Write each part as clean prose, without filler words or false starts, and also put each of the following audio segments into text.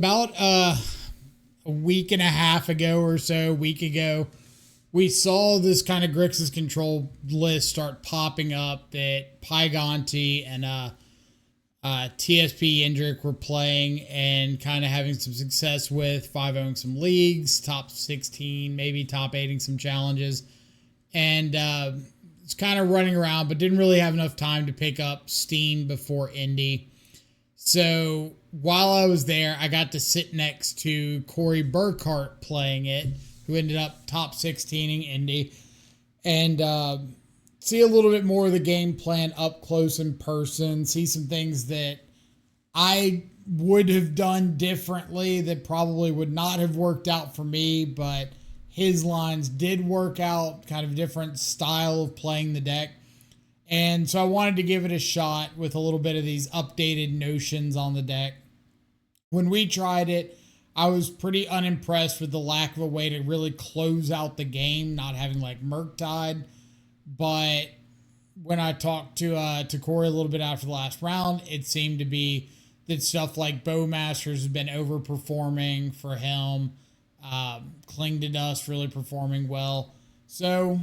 About a week and a half ago or so, week ago, we saw this kind of Grixis control list start popping up that Pygonti and TSP Indrik were playing and kind of having some success with 5-0ing some leagues, top 16, maybe top 8ing some challenges. And it's kind of running around, but didn't really have enough time to pick up Steam before Indy. So while I was there, I got to sit next to Corey Burkhart playing it, who ended up top 16ing Indy, and see a little bit more of the game plan up close in person, see some things that I would have done differently that probably would not have worked out for me, but his lines did work out, kind of different style of playing the deck. And so I wanted to give it a shot with a little bit of these updated notions on the deck. When we tried it, I was pretty unimpressed with the lack of a way to really close out the game, not having like Murktide. But when I talked to Corey a little bit after the last round, it seemed to be that stuff like Bowmasters has been overperforming for him. Cling to Dust really performing well. So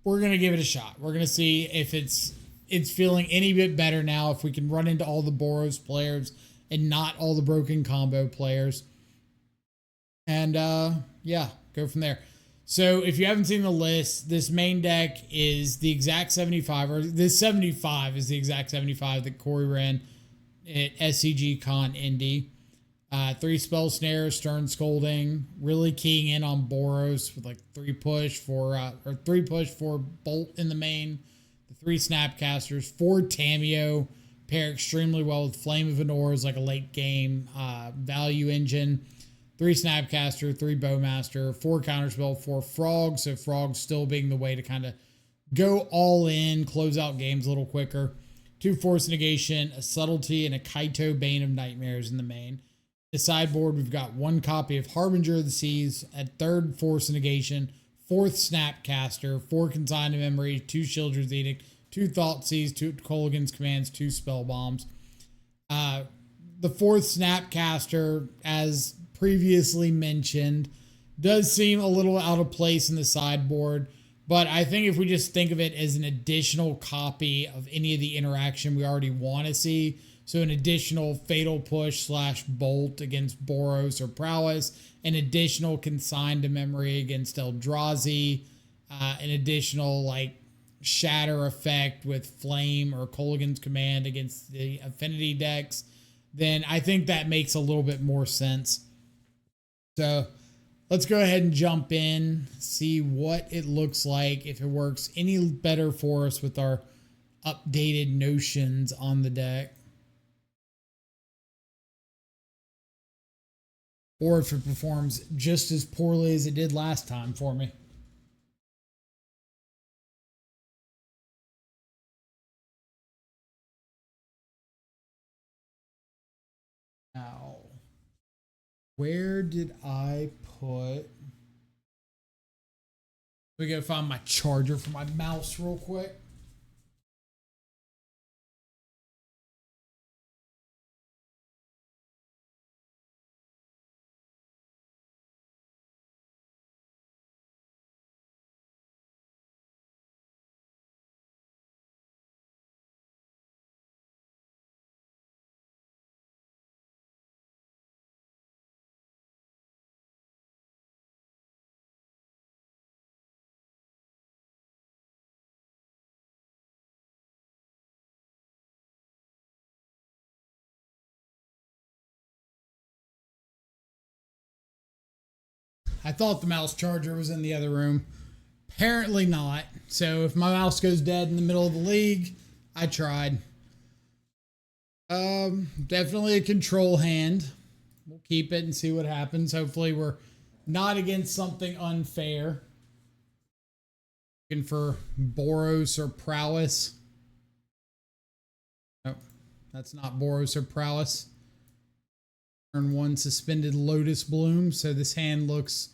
we're going to give it a shot. We're going to see if it's feeling any bit better now, if we can run into all the Boros players and not all the broken combo players. And yeah, go from there. So if you haven't seen the list, this main deck is the exact 75, or this 75 is the exact 75 that Corey ran at SCG Con Indy. 3 spell snares, stern scolding, really keying in on Boros with like 3 push for bolt in the main, the 3 snapcasters, 4 Tameo pair extremely well with Flame of Anor as like a late game value engine, 3 snapcaster, 3 bowmaster, 4 counterspell, 4 frogs. So frogs still being the way to kind of go all in, close out games a little quicker. 2 force negation, a subtlety, and a Kaito Bane of Nightmares in the main. The sideboard, we've got 1 copy of Harbinger of the Seas at 3rd Force Negation, 4th Snapcaster, 4 Consigned to Memory, 2 Children's Edict, 2 Thoughtseize, 2 Kolaghan's Commands, 2 Spell Bombs. The 4th Snapcaster, as previously mentioned, does seem a little out of place in the sideboard, but I think if we just think of it as an additional copy of any of the interaction we already want to see, so an additional Fatal Push / Bolt against Boros or Prowess, an additional Consigned to Memory against Eldrazi, an additional like Shatter effect with Flame or Kolaghan's Command against the Affinity decks, then I think that makes a little bit more sense. So let's go ahead and jump in, see what it looks like, if it works any better for us with our updated notions on the deck, or if it performs just as poorly as it did last time for me. Now, where did I put... We gotta find my charger for my mouse real quick. I thought the mouse charger was in the other room. Apparently not. So if my mouse goes dead in the middle of the league, I tried. Definitely a control hand. We'll keep it and see what happens. Hopefully we're not against something unfair. Looking for Boros or Prowess. No, that's not Boros or Prowess. Turn 1 Suspended Lotus Bloom. So this hand looks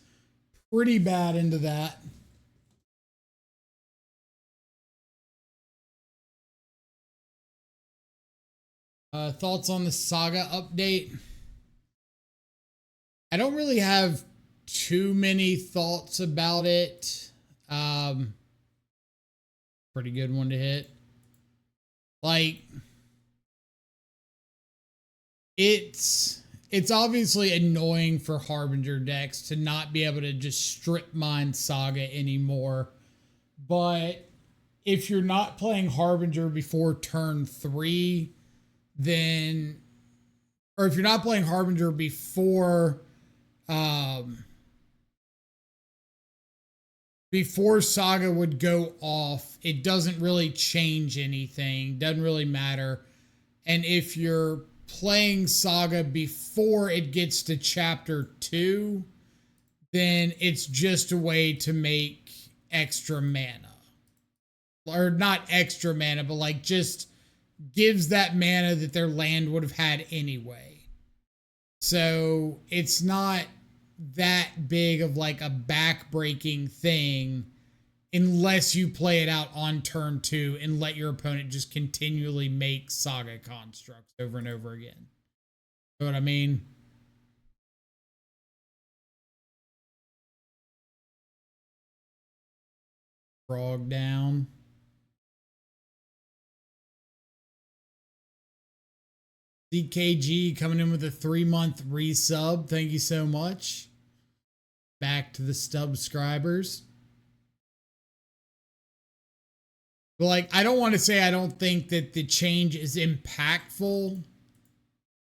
pretty bad into that. Thoughts on the Saga update? I don't really have too many thoughts about it. Pretty good one to hit. Like, it's obviously annoying for Harbinger decks to not be able to just strip mine Saga anymore. But if you're not playing Harbinger before turn 3, then, or if you're not playing Harbinger before Saga would go off, it doesn't really change anything, doesn't really matter. And if you're playing Saga before it gets to chapter 2, then it's just a way to make extra mana. Or not extra mana, but like just gives that mana that their land would have had anyway. So it's not that big of like a back-breaking thing unless you play it out on turn 2 and let your opponent just continually make Saga constructs over and over again. You know what I mean? Frog down. CKG coming in with a 3-month resub. Thank you so much. Back to the subscribers. But like, I don't want to say I don't think that the change is impactful,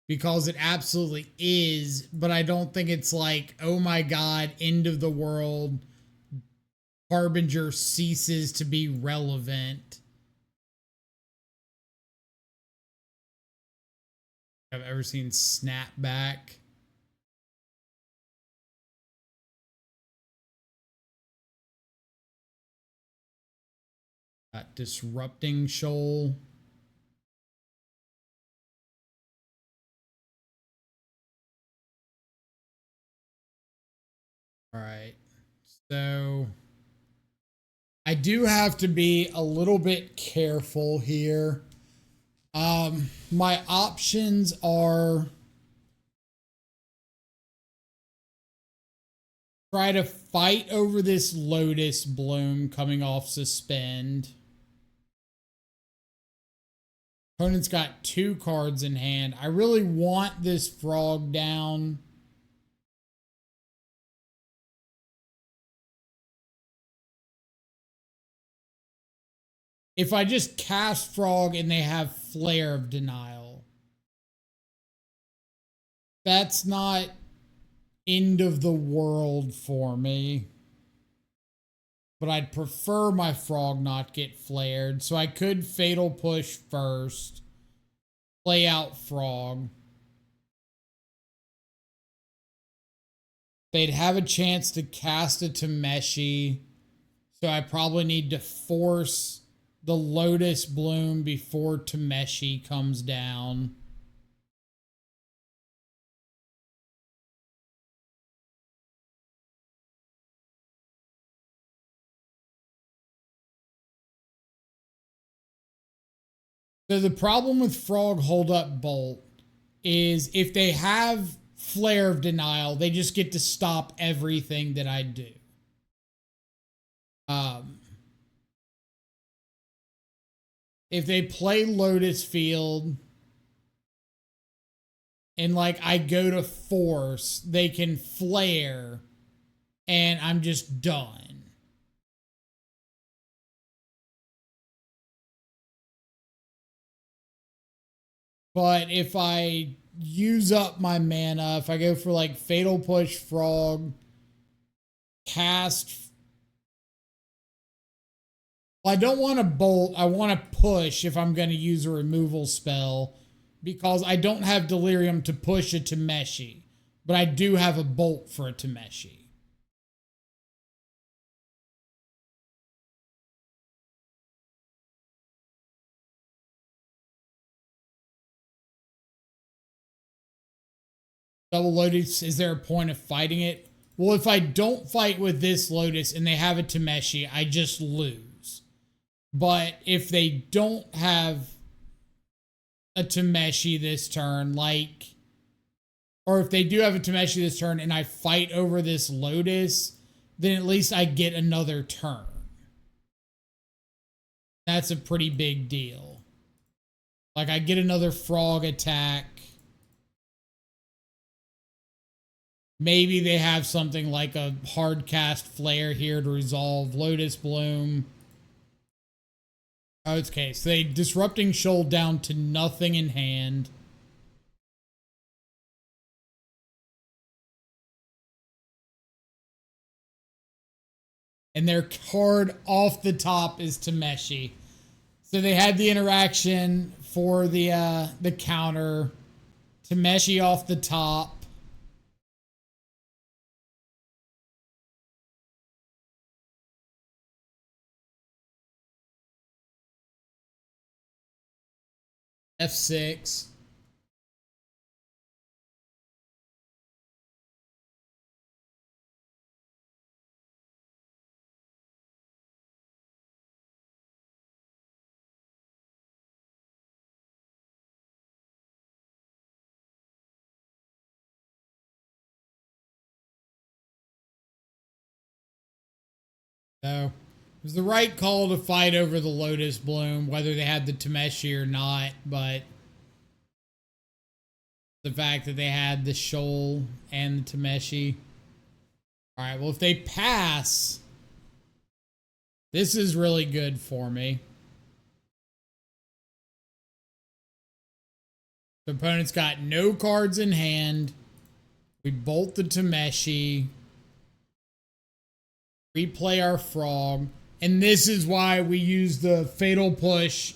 because it absolutely is, but I don't think it's like, oh my god, end of the world, Harbinger ceases to be relevant. I've ever seen Snapback. Disrupting Shoal. All right. So I do have to be a little bit careful here. My options are try to fight over this Lotus Bloom coming off suspend. Opponent's got 2 cards in hand. I really want this Frog down. If I just cast Frog and they have Flare of Denial, that's not end of the world for me. But I'd prefer my Frog not get flared. So I could Fatal Push first. Play out Frog. They'd have a chance to cast a Tameshi. So I probably need to force the Lotus Bloom before Tameshi comes down. So the problem with Frog Hold Up Bolt is if they have Flare of Denial, they just get to stop everything that I do. If they play Lotus Field and like I go to force, they can flare and I'm just done. But if I use up my mana, if I go for like Fatal Push Frog, cast, well, I don't want to bolt, I want to push if I'm going to use a removal spell, because I don't have Delirium to push a Tameshi, but I do have a bolt for a Tameshi. Double Lotus, is there a point of fighting it? Well, if I don't fight with this Lotus and they have a Tameshi, I just lose. But if they don't have a Tameshi this turn, like Or if they do have a Tameshi this turn and I fight over this Lotus, then at least I get another turn. That's a pretty big deal. Like, I get another frog attack. Maybe they have something like a hard cast flare here to resolve Lotus Bloom. Okay, so they disrupting shoal down to nothing in hand. And their card off the top is Tameshi. So they had the interaction for the counter. Tameshi off the top. F6. So it was the right call to fight over the Lotus Bloom, whether they had the Tameshi or not, but the fact that they had the shoal and the Tameshi. All right, well, if they pass, this is really good for me. The opponent's got no cards in hand. We bolt the Tameshi. Replay our frog. And this is why we use the fatal push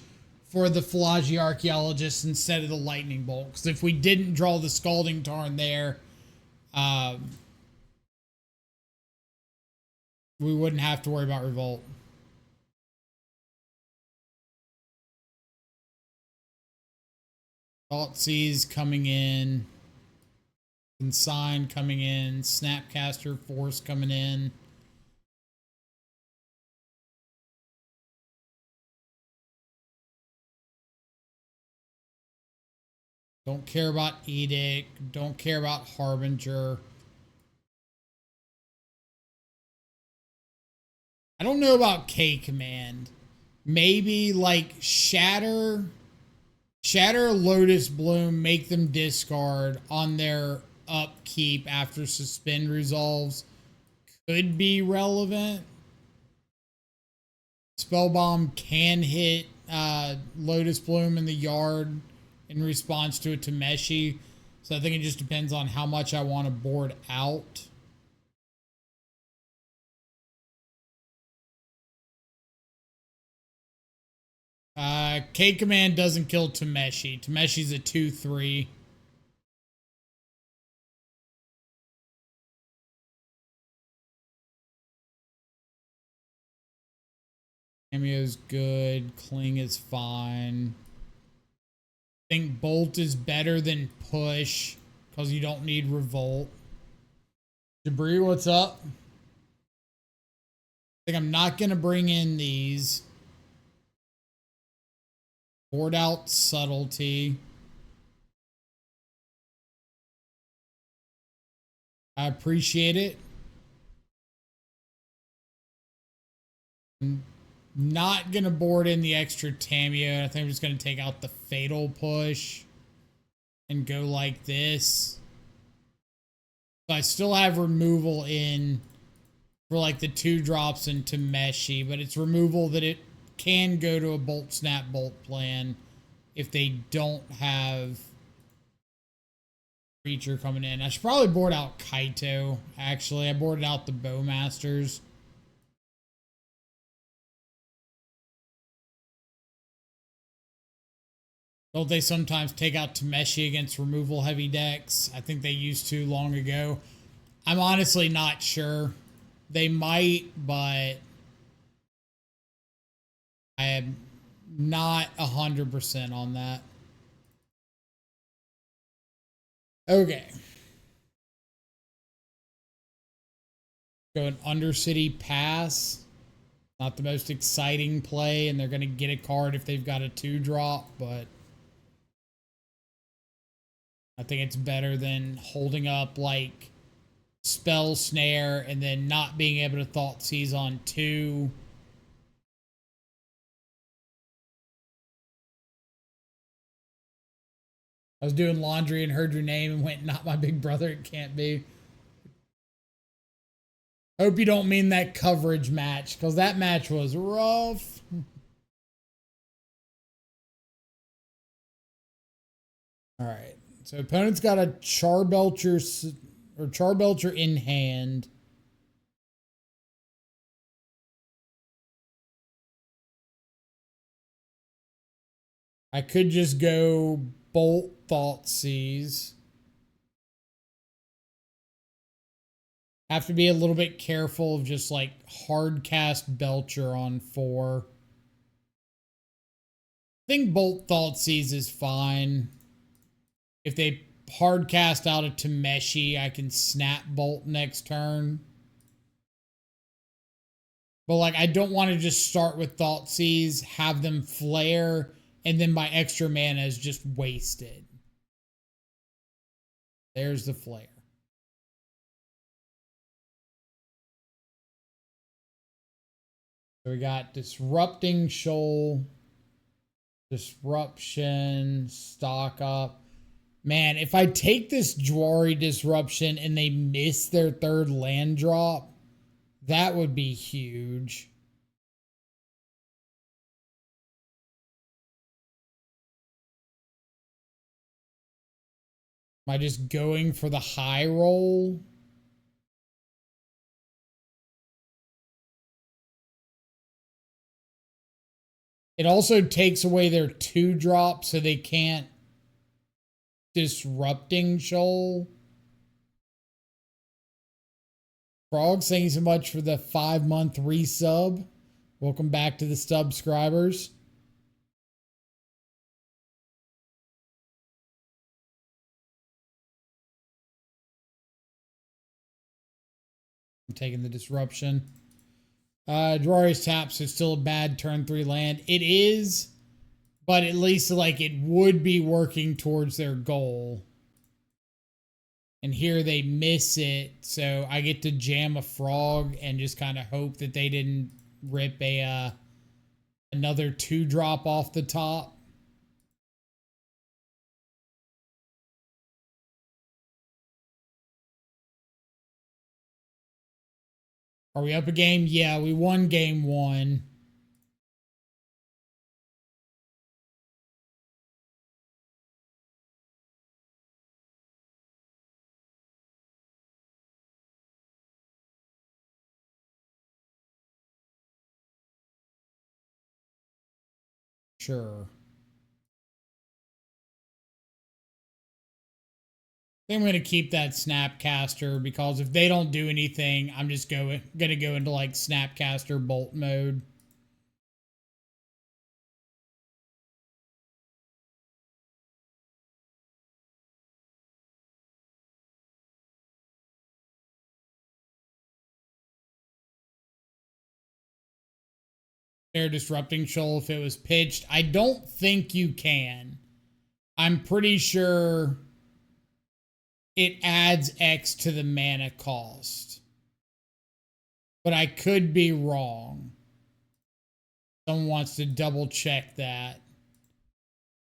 for the Philology Archaeologist instead of the lightning bolt. Because if we didn't draw the Scalding Tarn there, we wouldn't have to worry about revolt. Thoughtseize coming in. Consign coming in. Snapcaster Force coming in. Don't care about Edict. Don't care about Harbinger. I don't know about K Command. Maybe like Shatter, Lotus Bloom, make them discard on their upkeep after Suspend resolves. Could be relevant. Spellbomb can hit Lotus Bloom in the yard in response to a Tameshi. So I think it just depends on how much I want to board out. K Command doesn't kill Tameshi. Tameshi's a 2/3. Cameo's good. Cling is fine. I think Bolt is better than Push because you don't need Revolt. Debris, what's up? I think I'm not going to bring in these. Board out Subtlety. I appreciate it. I'm not going to board in the extra Tamio. I think I'm just going to take out the Fatal Push and go like this. So I still have removal in for like the 2 drops into Tameshi, but it's removal that it can go to a Bolt Snap Bolt plan if they don't have creature coming in. I should probably board out Kaito, actually. I boarded out the Bowmasters. Don't they sometimes take out Tameshi against removal heavy decks? I think they used to long ago. I'm honestly not sure. They might, but I am not 100% on that. Okay. Go an Undercity pass. Not the most exciting play, and they're going to get a card if they've got a 2-drop, but I think it's better than holding up like spell snare and then not being able to thought seize on 2. I was doing laundry and heard your name and went, not my big brother, it can't be. Hope you don't mean that coverage match, because that match was rough. All right. So opponent's got a Charbelcher in hand. I could just go Bolt Thoughtseize. Have to be a little bit careful of just like hard cast Belcher on 4. I think Bolt Thoughtseize is fine. If they hard cast out a Tameshi, I can snap Bolt next turn. But like, I don't want to just start with Thoughtseize, have them flare, and then my extra mana is just wasted. There's the flare. So we got Disrupting Shoal, Disruption, Stock Up. Man, if I take this Jwari Disruption and they miss their 3rd land drop, that would be huge. Am I just going for the high roll? It also takes away their 2-drop, so they can't Disrupting Shoal. Frogs, thank you so much for the 5-month resub. Welcome back to the subscribers. I'm taking the disruption. Jwari's taps is still a bad turn 3 land. It is, but at least like it would be working towards their goal. And here they miss it, so I get to jam a frog and just kind of hope that they didn't rip a another 2-drop off the top. Are we up a game? Yeah, we won game 1. Sure. I think I'm going to keep that Snapcaster because if they don't do anything, I'm just going to go into like Snapcaster Bolt mode. Fair Disrupting Shoal if it was pitched. I don't think you can. I'm pretty sure it adds X to the mana cost. But I could be wrong. Someone wants to double check that.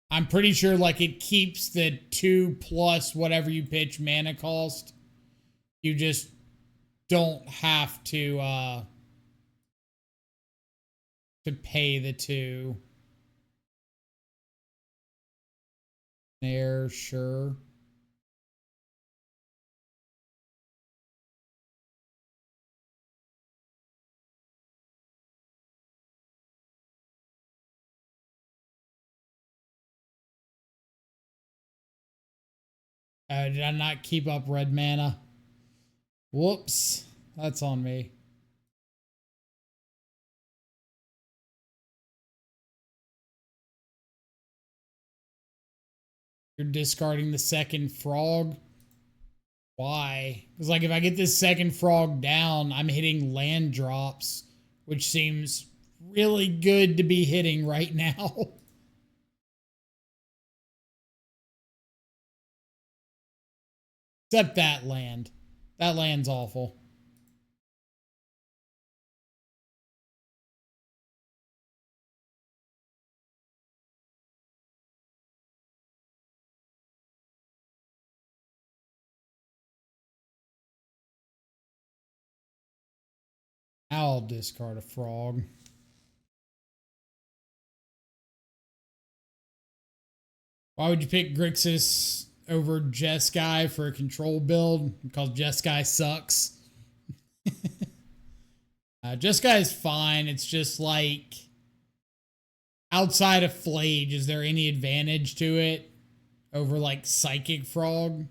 I'm pretty sure like it keeps the 2 plus whatever you pitch mana cost. You just don't have to pay the 2. There, sure. Did I not keep up red mana? Whoops. That's on me. You're discarding the 2nd frog? Why? Because like if I get this 2nd frog down, I'm hitting land drops, which seems really good to be hitting right now. Except that land. That land's awful. I'll discard a frog. Why would you pick Grixis over Jeskai for a control build? Because Jeskai sucks. Jeskai is fine. It's just like, outside of Flage, is there any advantage to it over like Psychic Frog?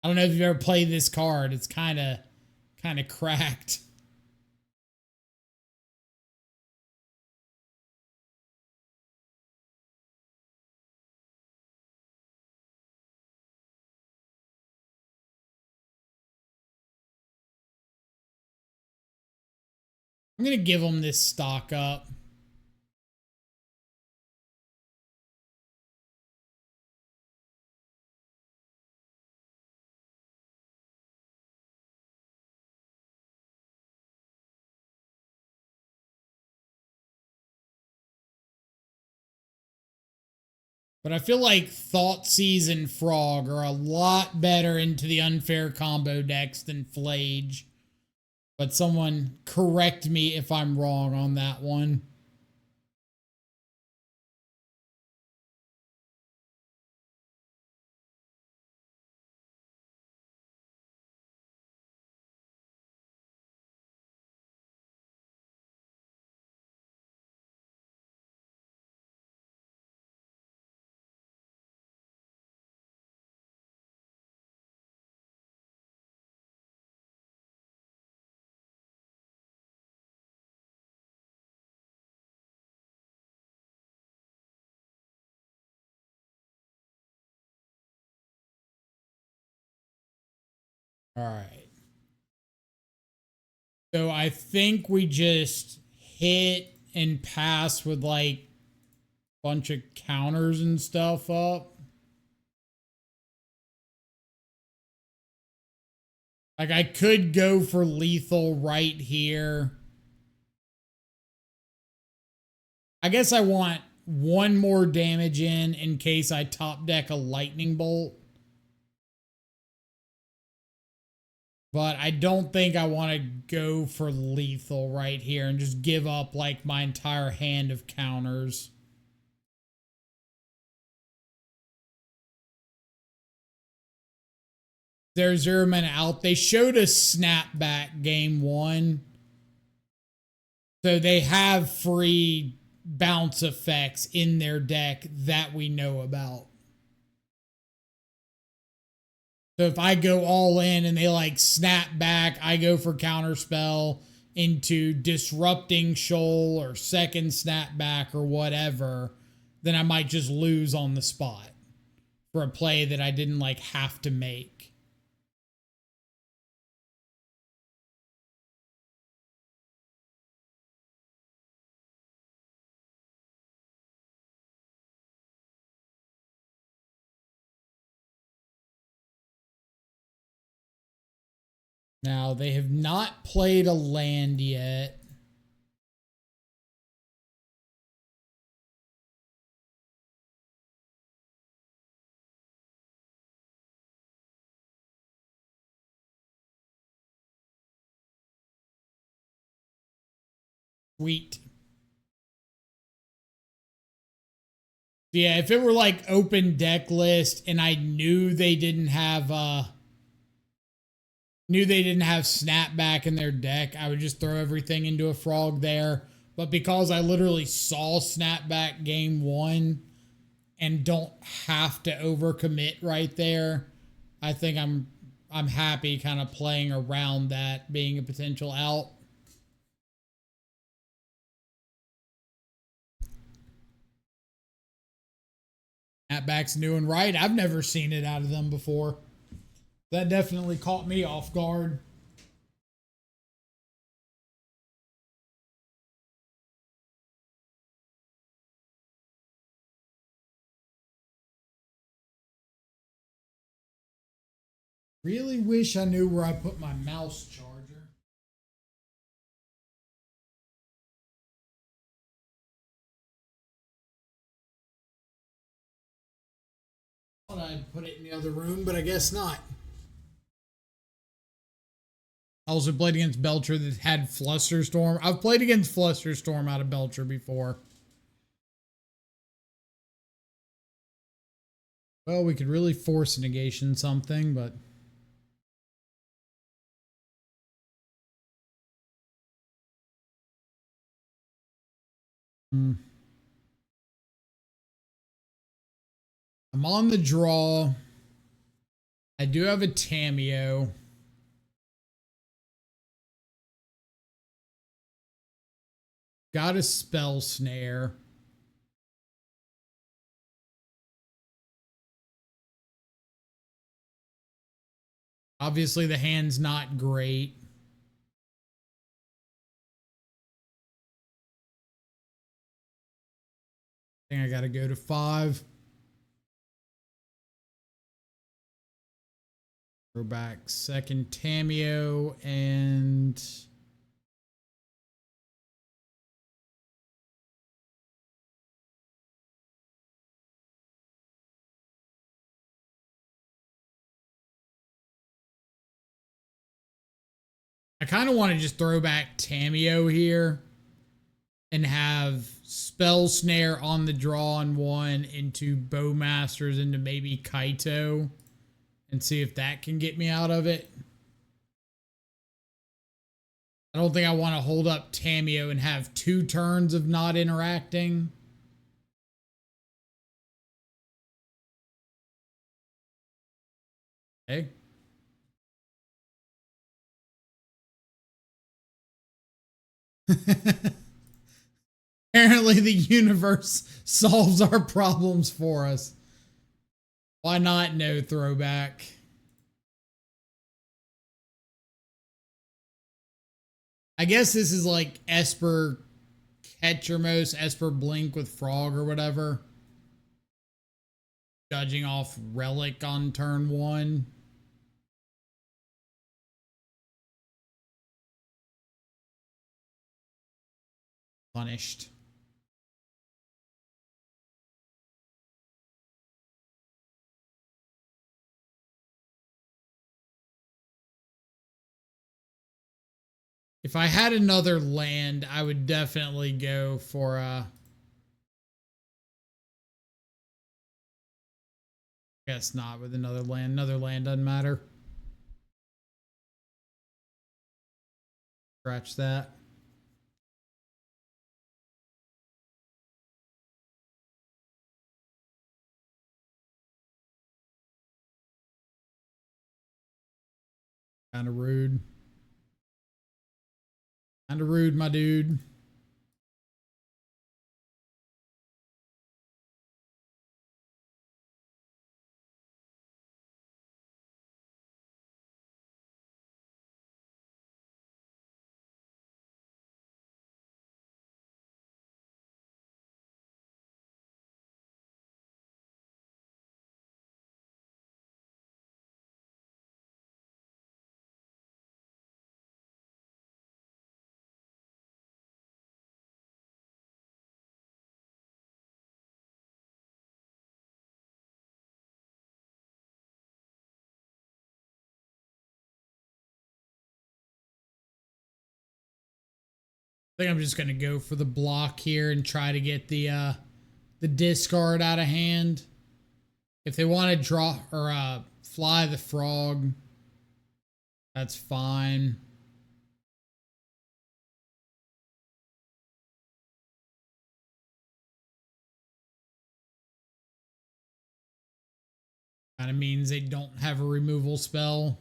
I don't know if you've ever played this card. It's kind of cracked. I'm going to give them this stock up. But I feel like Thoughtseize and Frog are a lot better into the unfair combo decks than Flage. But someone correct me if I'm wrong on that one. All right. So I think we just hit and pass with like a bunch of counters and stuff up. Like I could go for lethal right here. I guess I want one more damage in case I top deck a lightning bolt. But I don't think I want to go for lethal right here and just give up like my entire hand of counters. There's 0 mana out. They showed a snapback game 1. So they have free bounce effects in their deck that we know about. So if I go all in and they like snap back, I go for counterspell into disrupting shoal or second snapback or whatever, then I might just lose on the spot for a play that I didn't like have to make. Now, they have not played a land yet. Sweet. Yeah, if it were like open deck list and I knew they didn't have snapback in their deck, I would just throw everything into a frog there. But because I literally saw snapback game 1 and don't have to overcommit right there, I think I'm happy kind of playing around that being a potential out. Snapback's new and right. I've never seen it out of them before. That definitely caught me off guard. Really wish I knew where I put my mouse charger. Thought I'd put it in the other room, but I guess not. I also played against Belcher that had Flusterstorm. I've played against Flusterstorm out of Belcher before. Well, we could really force a negation something, but... I'm on the draw. I do have a Tameo. Got a Spell Snare. Obviously, the hand's not great. I think I got to go to 5. Go back second Tameo and... I kind of want to just throw back Tameo here and have Spell Snare on the draw on 1 into Bowmasters into maybe Kaito and see if that can get me out of it. I don't think I want to hold up Tameo and have 2 turns of not interacting. Okay. Apparently the universe solves our problems for us. Why not no throwback? I guess this is like Esper Catchermos, Esper Blink with Frog or whatever. Judging off Relic on turn 1. Punished. If I had another land, I would definitely go for guess not with another land. Another land doesn't matter. Scratch that. Kind of rude. Kind of rude, my dude. I think I'm just gonna go for the block here and try to get the discard out of hand. If they want to draw or fly the frog, that's fine. Kind of means they don't have a removal spell.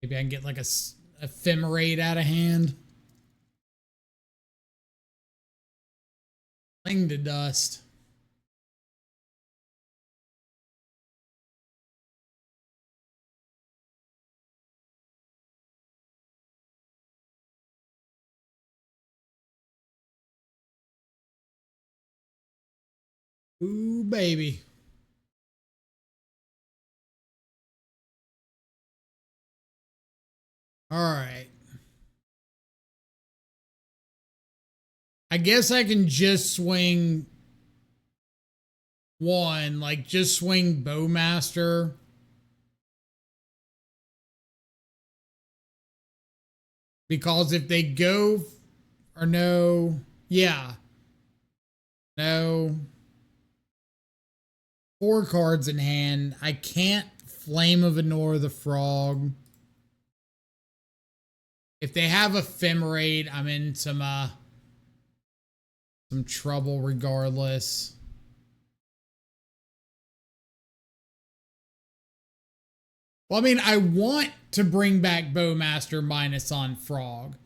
Maybe I can get like a ephemerate out of hand. Fling to dust. Ooh, baby. All right. I guess I can just swing one, like just swing Bowmaster. Because if they go or no, yeah, no, 4 cards in hand. I can't Flame of Anor the Frog. If they have Ephemerate, I'm in some trouble regardless. Well, I mean, I want to bring back Bowmaster minus on Frog.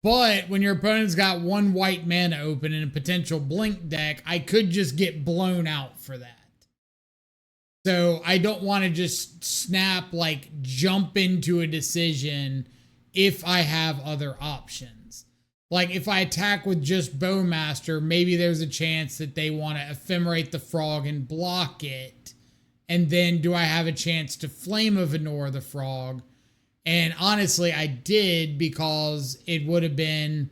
But when your opponent's got 1 white mana open in a potential blink deck, I could just get blown out for that. So I don't want to just jump into a decision if I have other options. Like if I attack with just Bowmaster, maybe there's a chance that they want to ephemerate the frog and block it. And then do I have a chance to Flame of Anor the Frog? And honestly, I did, because it would have been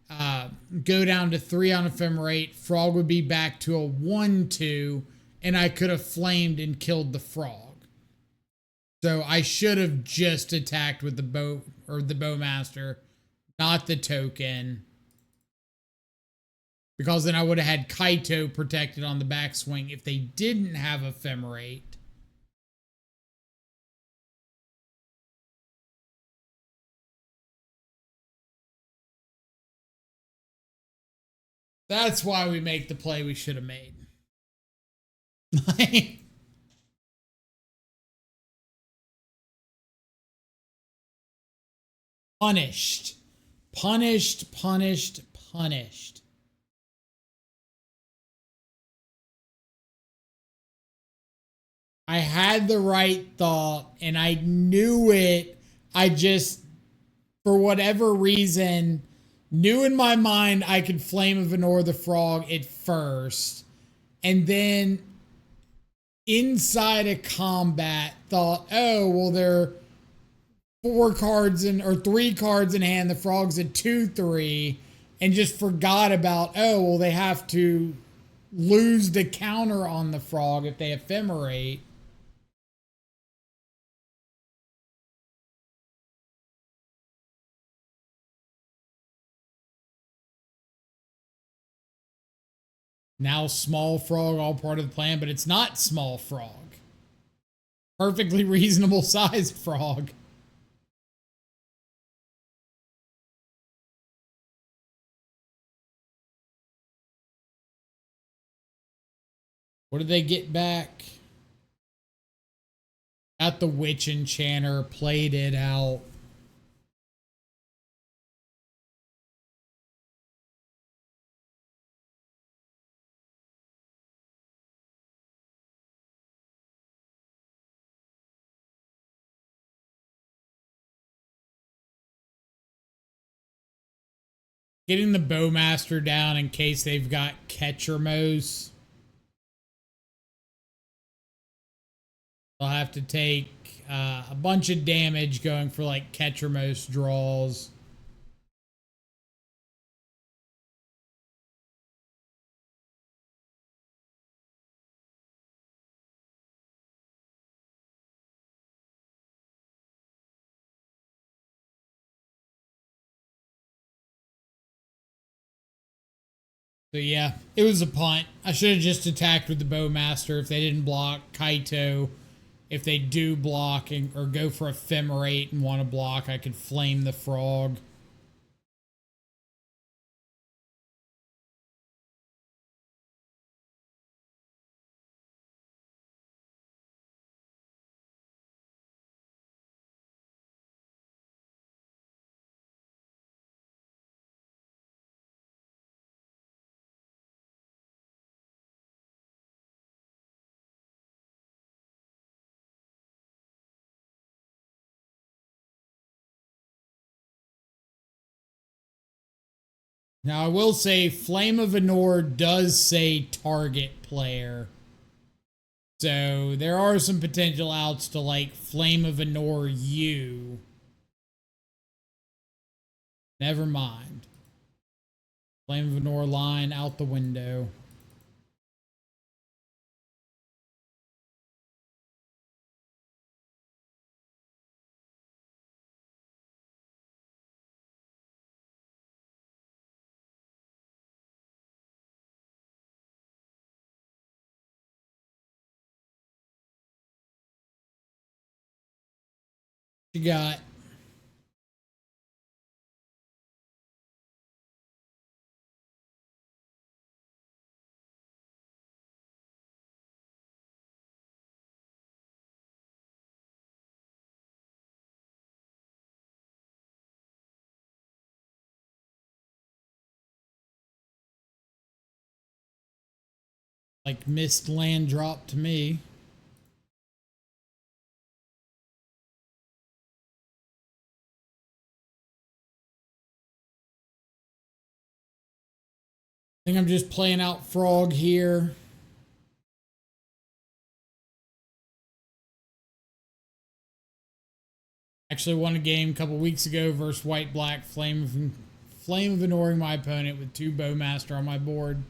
go down to 3 on Ephemerate. Frog would be back to a 1/2, and I could have flamed and killed the frog. So I should have just attacked with the Bowmaster, not the token, because then I would have had Kaito protected on the backswing if they didn't have Ephemerate. That's why we make the play we should have made. Punished. Punished, punished, punished. I had the right thought and I knew it. I just, for whatever reason, knew in my mind I could Flame of Anor the Frog at first. And then inside a combat thought, oh, well, they're 4 cards in, or 3 cards in hand. The frog's a 2/3, and just forgot about, oh, well, they have to lose the counter on the frog if they ephemerate. Now small frog, all part of the plan, but it's not small frog. Perfectly reasonable sized frog. What did they get back? Got the Witch Enchanter, played it out. Getting the Bowmaster down in case they've got Ketchermos. They'll have to take a bunch of damage going for like Ketchermos draws. So yeah, it was a punt. I should have just attacked with the Bowmaster if they didn't block Kaito. If they do block or go for Ephemerate and want to block, I could Flame the Frog. Now, I will say Flame of Anor does say target player. So there are some potential outs to like Flame of Anor you. Never mind. Flame of Anor line out the window. You got like missed land drop to me. I think I'm just playing out Frog here. Actually won a game a couple weeks ago versus White Black. Flame of Anoring my opponent with 2 Bowmaster on my board.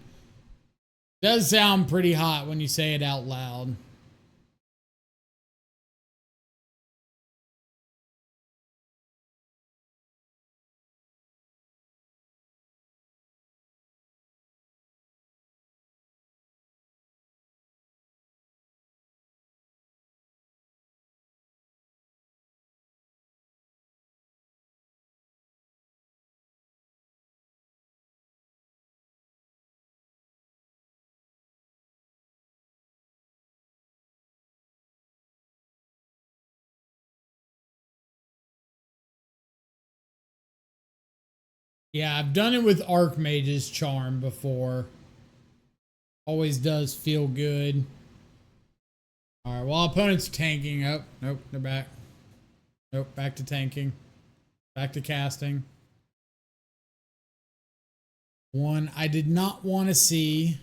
Does sound pretty hot when you say it out loud. Yeah, I've done it with Archmage's Charm before. Always does feel good. All right, well, opponent's tanking. Oh, nope, they're back. Nope, back to tanking. Back to casting. One I did not want to see.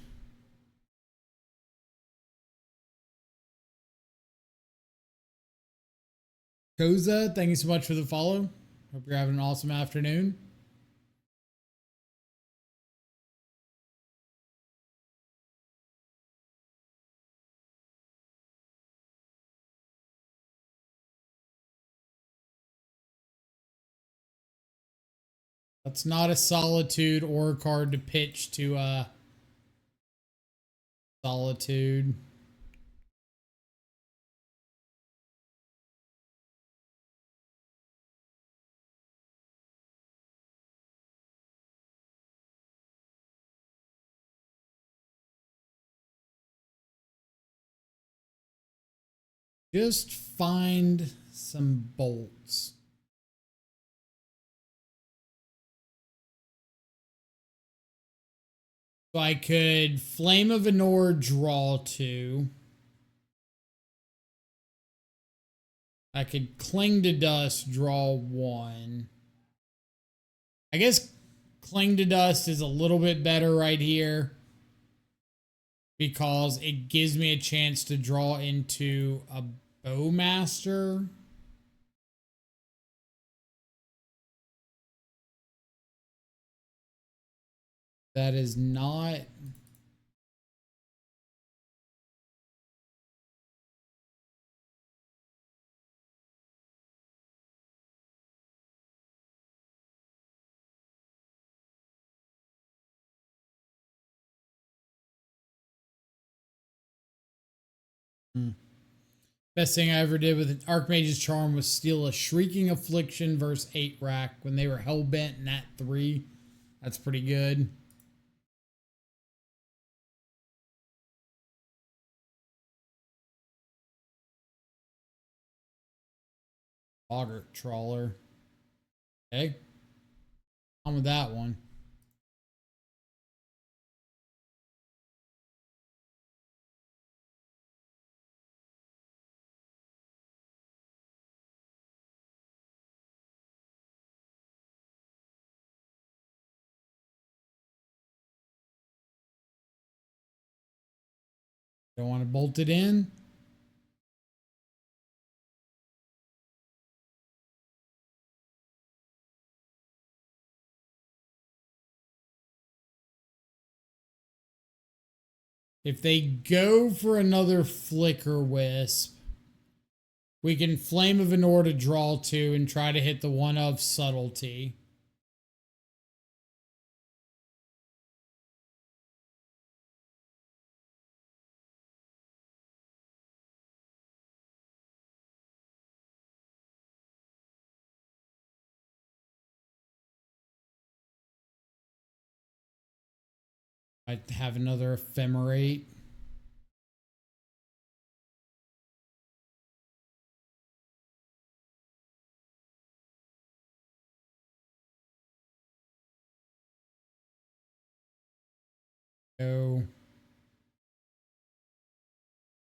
Koza, thank you so much for the follow. Hope you're having an awesome afternoon. That's not a Solitude or a card to pitch to Solitude. Just find some bolts. So I could Flame of Anor draw 2. I could Cling to Dust, draw 1. I guess Cling to Dust is a little bit better right here because it gives me a chance to draw into a Bowmaster. That is not... Best thing I ever did with an Archmage's Charm was steal a Shrieking Affliction versus 8 rack when they were hellbent in that 3. That's pretty good. Boggart Trawler. Okay. On with that one. Don't want to bolt it in. If they go for another Flicker Wisp, we can Flame of Anor to draw 2 and try to hit the one of Subtlety. I have another Ephemerate. Go.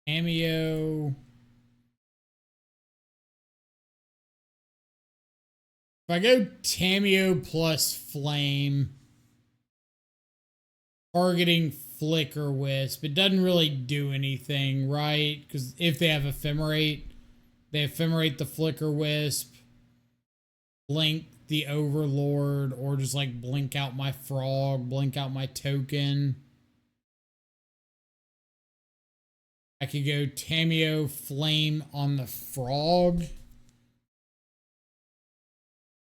Cameo. If I go Tameo plus Flame, targeting Flicker Wisp, it doesn't really do anything, right? Because if they have Ephemerate, they Ephemerate the Flicker Wisp, blink the Overlord, or just like blink out my Frog, blink out my token. I could go Tameo Flame on the Frog.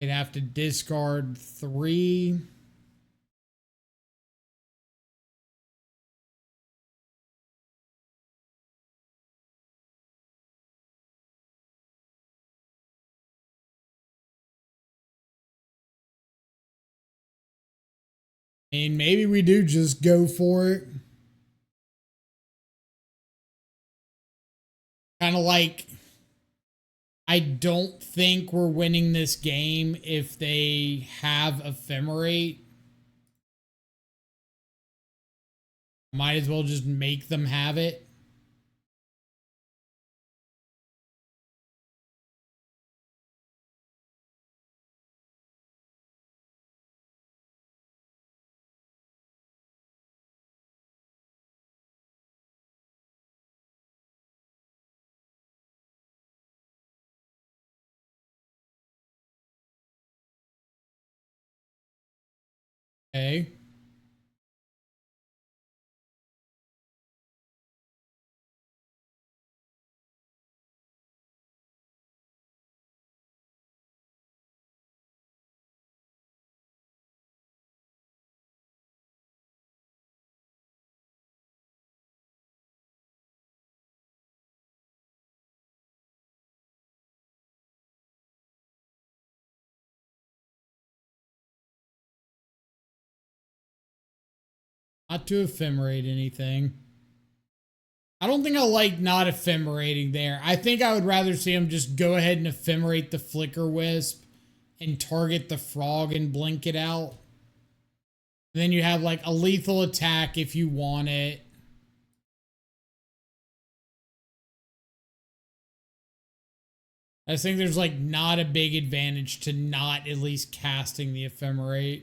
I'd have to discard 3. And maybe we do just go for it. Kind of like, I don't think we're winning this game if they have Ephemerate. Might as well just make them have it. Okay. Not to Ephemerate anything. I don't think I like not Ephemerating there. I think I would rather see him just go ahead and Ephemerate the Flicker Wisp and target the Frog and blink it out. And then you have like a lethal attack if you want it. I just think there's like not a big advantage to not at least casting the Ephemerate.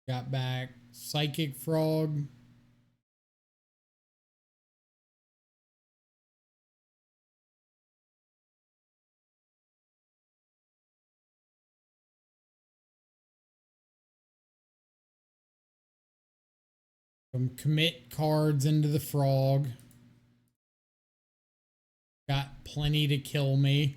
Got back Psychic Frog. Some commit cards into the Frog. Got plenty to kill me.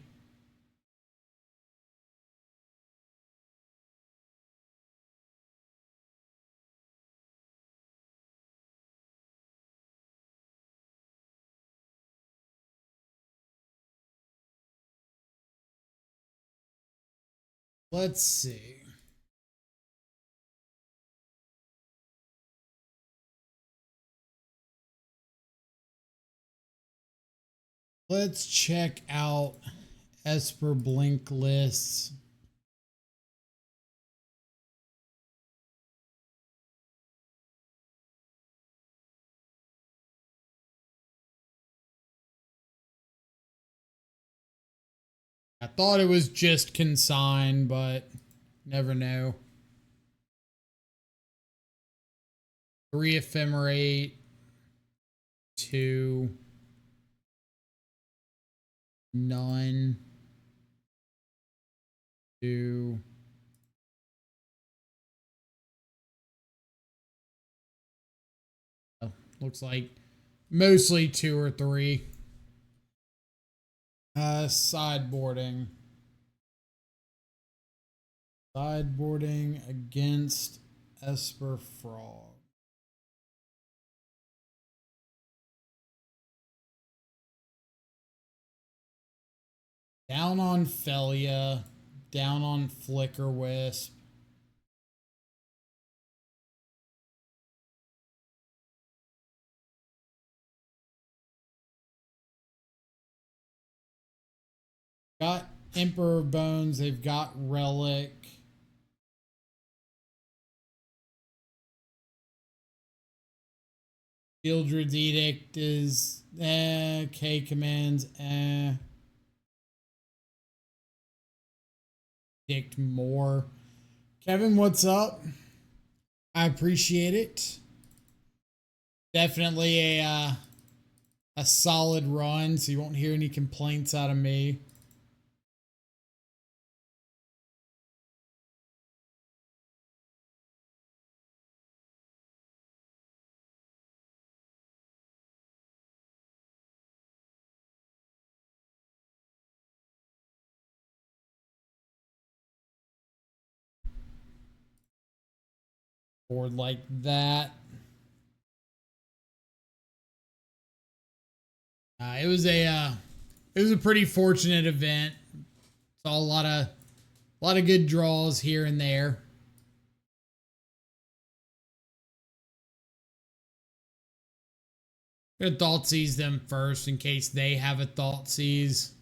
Let's see. Let's check out Esper Blink lists. I thought it was just consigned, but never know. 3 ephemerate, 2, none, 2. Oh, looks like mostly 2 or 3. Sideboarding. Sideboarding against Esper Frog. Down on Felia. Down on Flicker Wisp. Got Emperor Bones. They've got Relic. Gildred's Edict is K commands Edict more. Kevin, what's up? I appreciate it. Definitely a solid run, so you won't hear any complaints out of me. Board like that. It was a pretty fortunate event. Saw a lot of good draws here and there. I'm gonna thought seize them first in case they have a thought seize.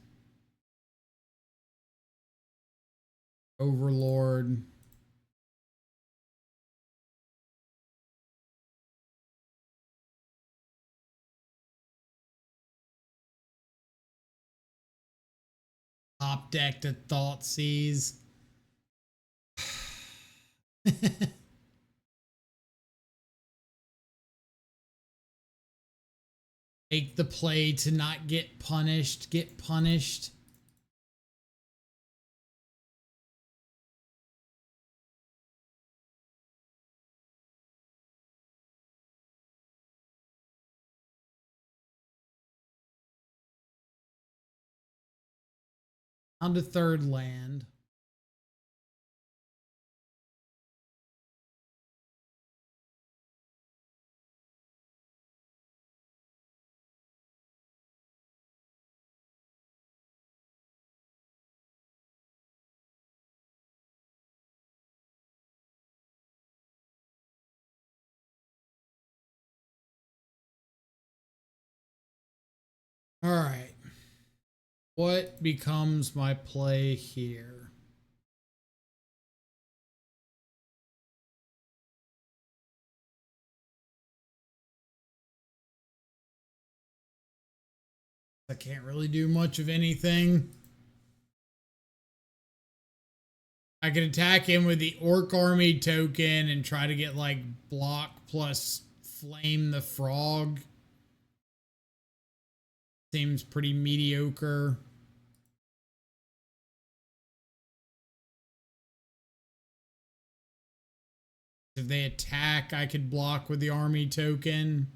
Overlord. Top deck to thought seize. Take the play to not get punished. Get punished. On to third land. All right. What becomes my play here? I can't really do much of anything. I could attack him with the Orc Army token and try to get like block plus flame the frog. Seems pretty mediocre. If they attack, I could block with the army token.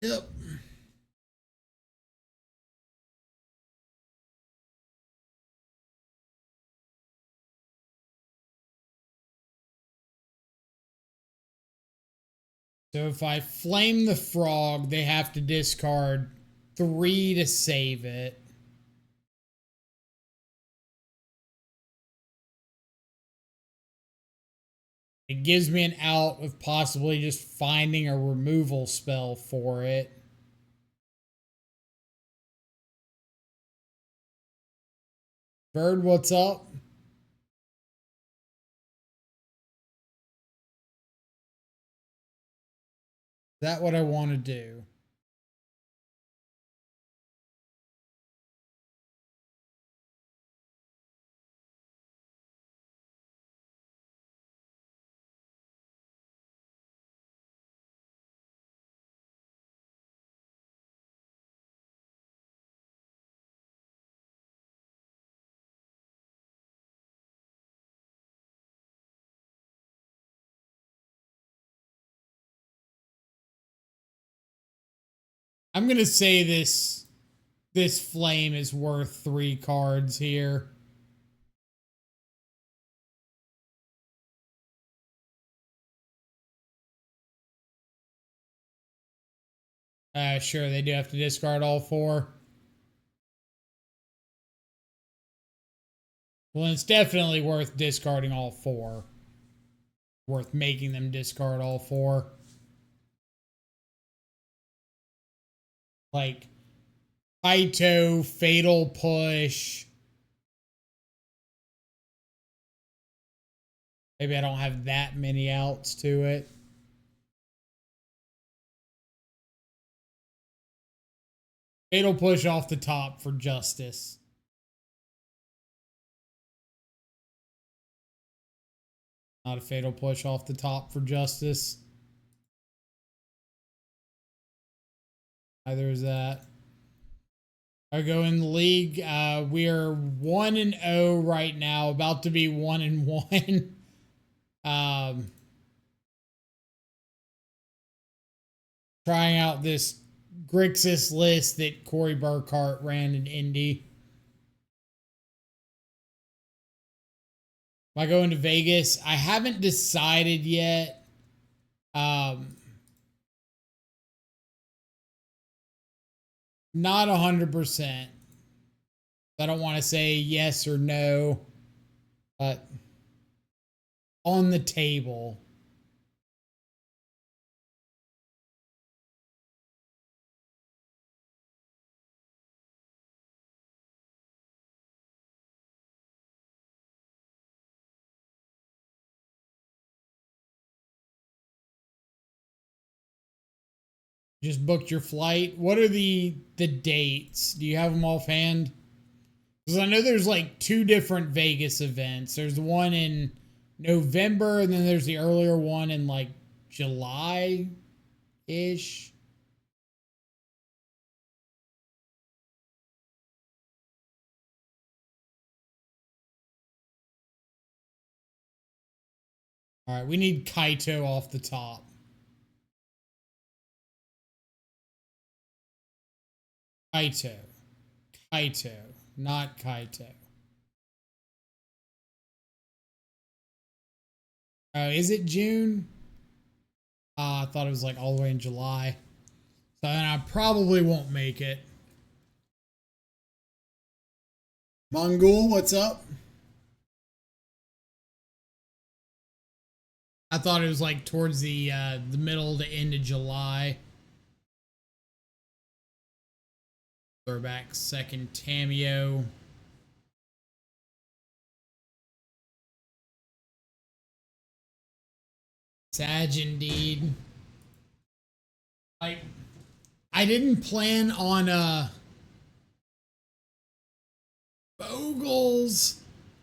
Yep. So if I flame the frog, they have to discard 3 to save it. It gives me an out of possibly just finding a removal spell for it. Bird, what's up? Is that what I want to do? I'm gonna say this flame is worth 3 cards here. Sure, they do have to discard all 4. Well, it's definitely worth discarding all 4. Worth making them discard all 4. Like Kaito, Fatal Push. Maybe I don't have that many outs to it. Fatal Push off the top for Justice. Not a Fatal Push off the top for Justice. Either is that. I go in the league. We are 1-0 right now, about to be 1-1. Trying out this Grixis list that Corey Burkhart ran in Indy. Am I going to Vegas? I haven't decided yet. Not 100%. I don't want to say yes or no, but on the table. Just booked your flight. What are the dates? Do you have them offhand? Because I know there's like 2 different Vegas events. There's the one in November, and then there's the earlier one in like July-ish. All right, we need Kaito off the top. Kaito. Kaito, not Kaito. Oh, is it June? I thought it was like all the way in July. So then I probably won't make it. Mongol, what's up? I thought it was like towards the middle to end of July. Throwback second Tameo. Sag indeed. Like, I didn't plan on Bogles.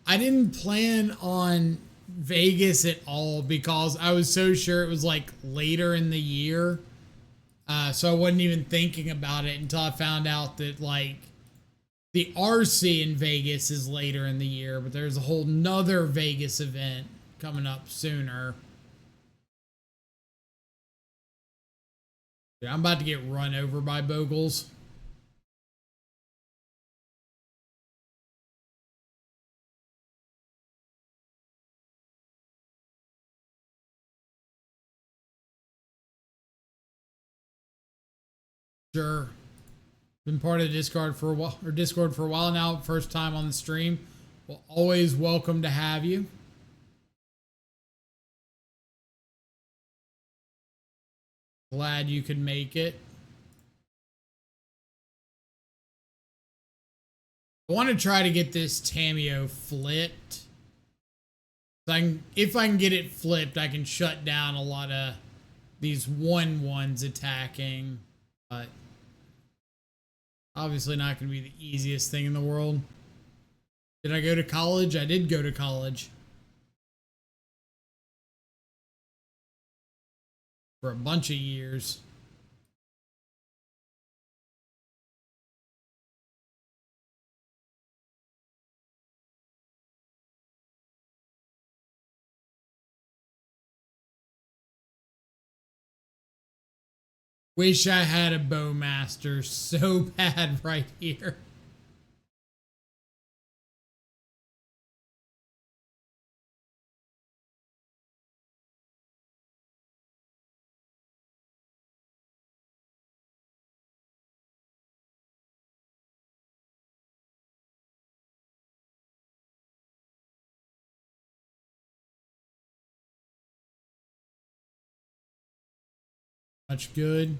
I didn't plan on Vegas at all because I was so sure it was like later in the year. So I wasn't even thinking about it until I found out that like the RC in Vegas is later in the year, but there's a whole nother Vegas event coming up sooner. Dude, I'm about to get run over by Bogles. Sure. Been part of the Discord for a while now. First time on the stream. Well, always welcome to have you. Glad you could make it. I want to try to get this Tameo flipped. If I can get it flipped, I can shut down a lot of these 1/1s attacking. But obviously not going to be the easiest thing in the world. Did I go to college? I did go to college. For a bunch of years. Wish I had a bowmaster so bad right here. Much good.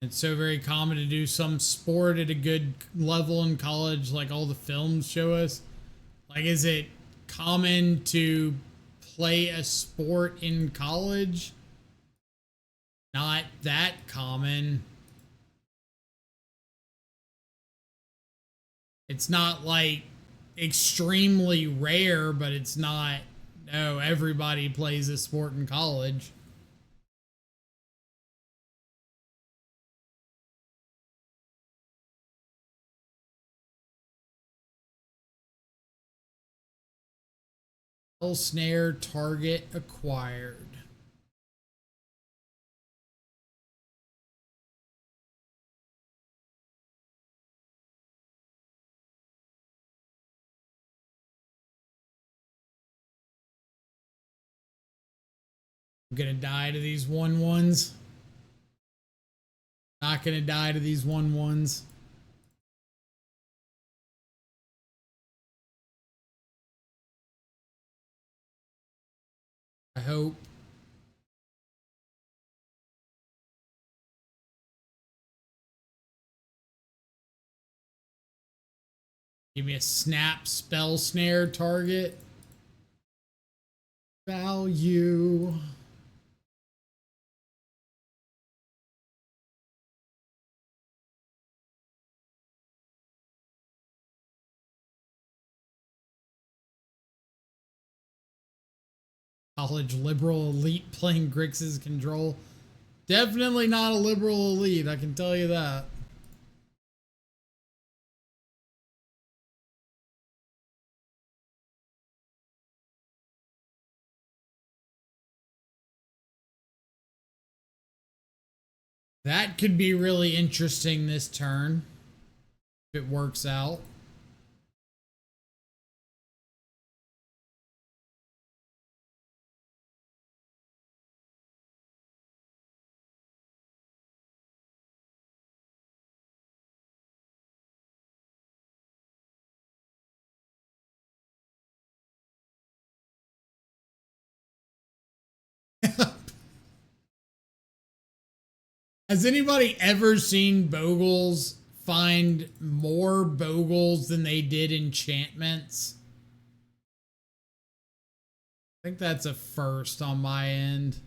It's so very common to do some sport at a good level in college, like all the films show us. Like, is it common to play a sport in college? Not that common. It's not like extremely rare, but it's not, no, everybody plays a sport in college. Snare target acquired. I'm gonna die to these 1/1s. Not gonna die to these 1/1s. I hope. Give me a snap spell snare target. Value. College liberal elite playing Grixis control. Definitely not a liberal elite, I can tell you that. That could be really interesting this turn if it works out. Has anybody ever seen Bogles find more Bogles than they did enchantments? I think that's a first on my end.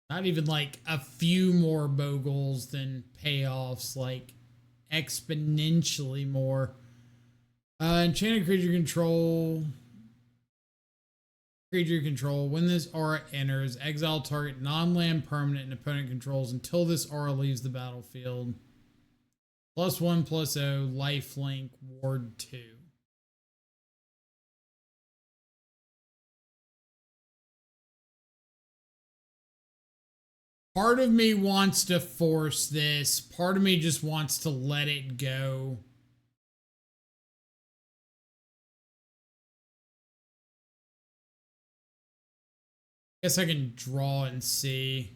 Not even like a few more Bogles than payoffs, like exponentially more. Enchanted creature control. Creature control. When this aura enters, exile target non-land permanent and opponent controls until this aura leaves the battlefield. +1/+0, lifelink, ward 2. Part of me wants to force this. Part of me just wants to let it go. Guess I can draw and see.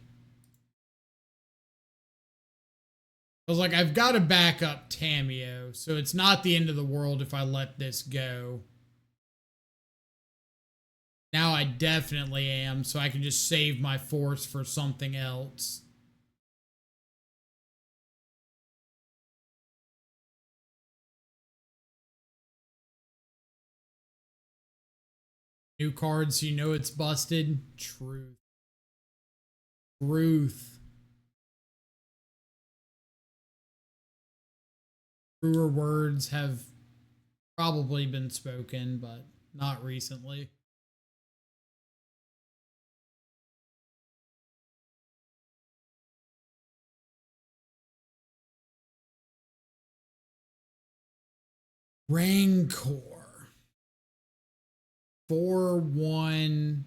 I was like, I've got to back up Tamio, so it's not the end of the world if I let this go. Now I definitely am, so I can just save my force for something else. New cards, you know it's busted. Truth. Truth. Truer words have probably been spoken, but not recently. Rancor. 4/1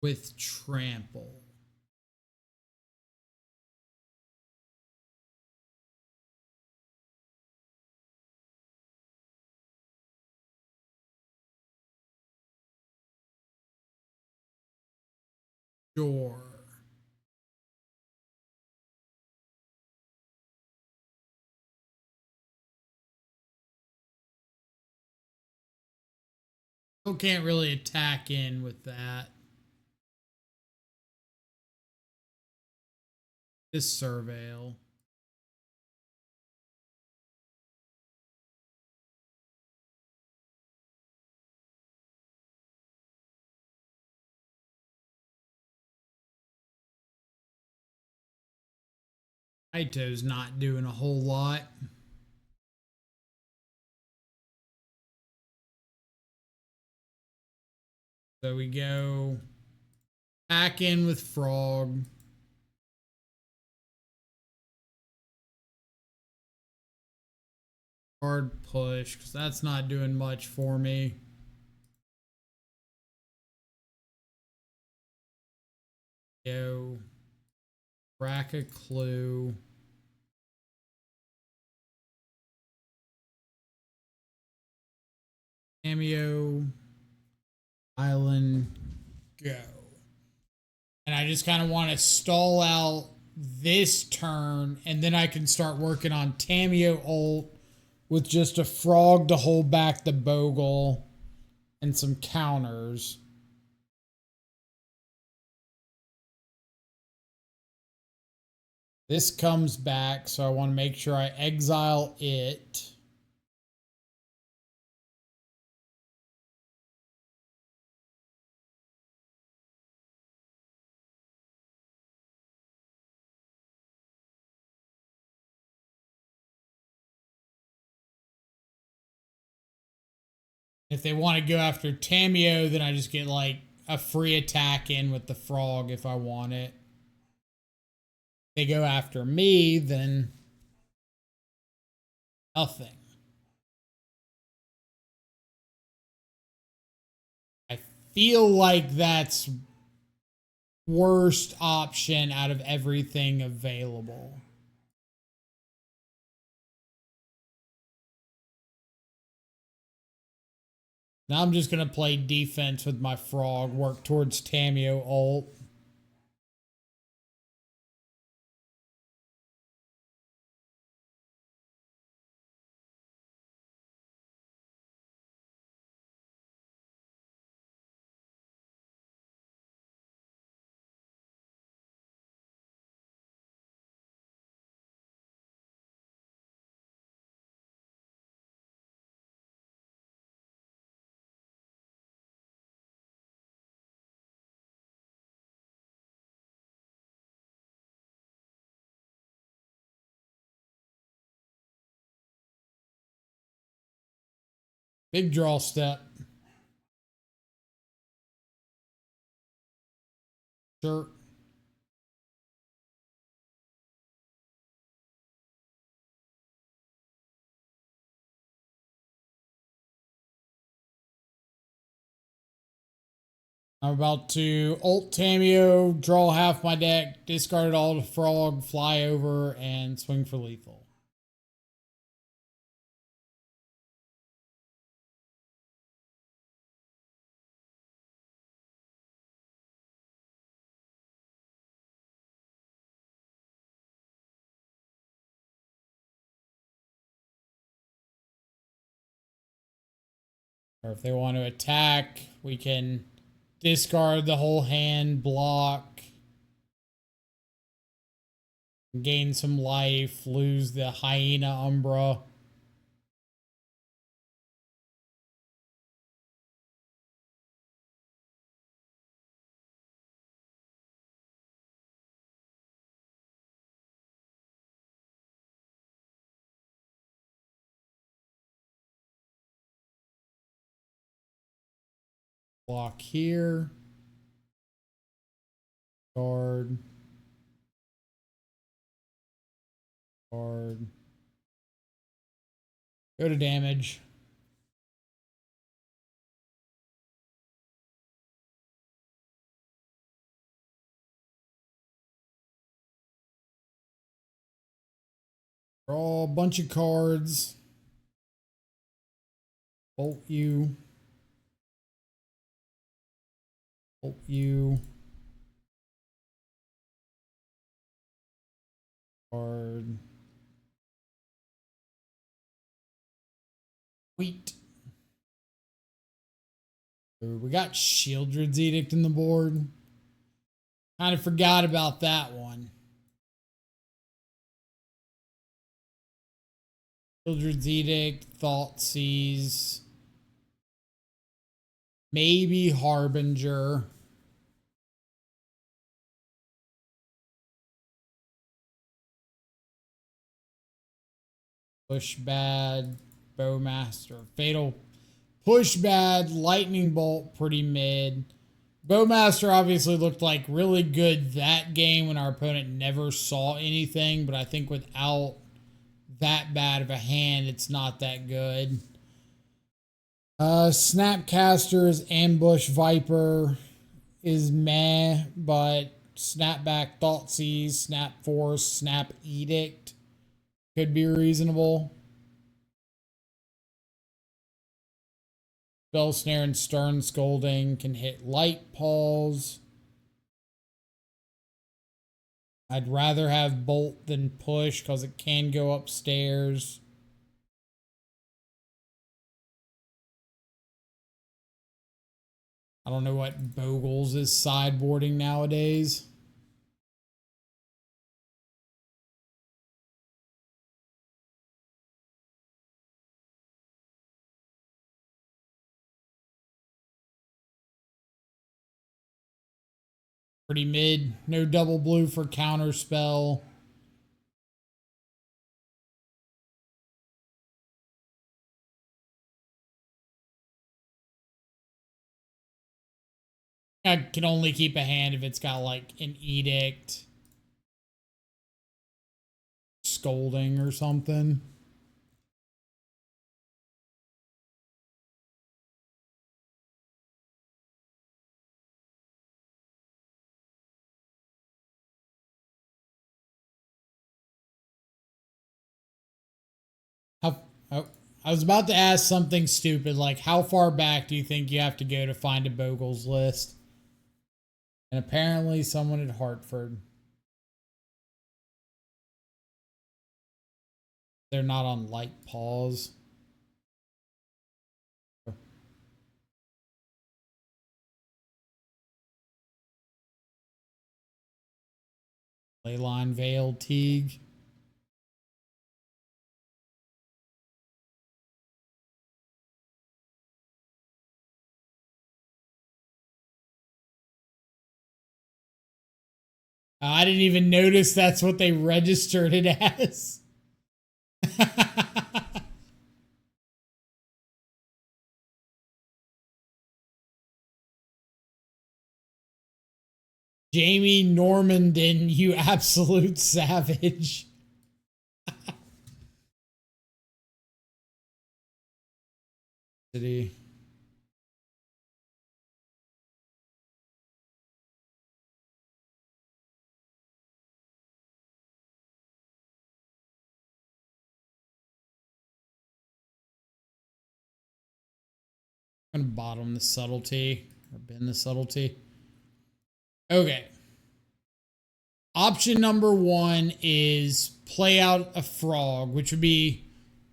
with trample. Sure. Still can't really attack in with that. This surveil. Ito's not doing a whole lot. So we go back in with Frog. Hard push, because that's not doing much for me. Go. Crack a clue. Cameo. Island. Go. And I just kind of want to stall out this turn, and then I can start working on Tamio ult with just a Frog to hold back the Bogle and some counters. This comes back, so I want to make sure I exile it. If they want to go after Tamio, then I just get like a free attack in with the Frog if I want it. If they go after me, then nothing. I feel like that's worst option out of everything available. Now I'm just going to play defense with my Frog, work towards Tamio ult. Big draw step. Sure. I'm about to ult Tamio, draw half my deck, discard it all to frog, fly over, and swing for lethal. Or if they want to attack, we can discard the whole hand, block, gain some life, lose the hyena umbra. Block here. Guard. Guard. Go to damage. Draw a bunch of cards. Bolt you. Bolt you. Card. Wheat. We got Shieldred's Edict in the board. Kind of forgot about that one. Shieldred's Edict, Thoughtseize. Maybe Harbinger. Push bad. Bowmaster. Fatal. Push bad. Lightning Bolt. Pretty mid. Bowmaster obviously looked like really good that game when our opponent never saw anything. But I think without that bad of a hand, it's not that good. Snapcaster is Ambush Viper is meh, but Snapback Thoughtseize, Snap Force, Snap Edict could be reasonable. Spell Snare and Stern Scolding can hit Light Paws. I'd rather have Bolt than Push because it can go upstairs. I don't know what Bogles is sideboarding nowadays. Pretty mid. No double blue for counter spell. I can only keep a hand if it's got like an edict, scolding or something. How, I was about to ask something stupid like how far back do you think you have to go to find a Bogles list? And apparently someone at Hartford. They're not on Light Paws. Leyline Veil Teague. I didn't even notice that's what they registered it as. Jamie Normandin, you absolute savage. City. I'm gonna bottom the subtlety or bend the subtlety. Okay. Option number 1 is play out a frog, which would be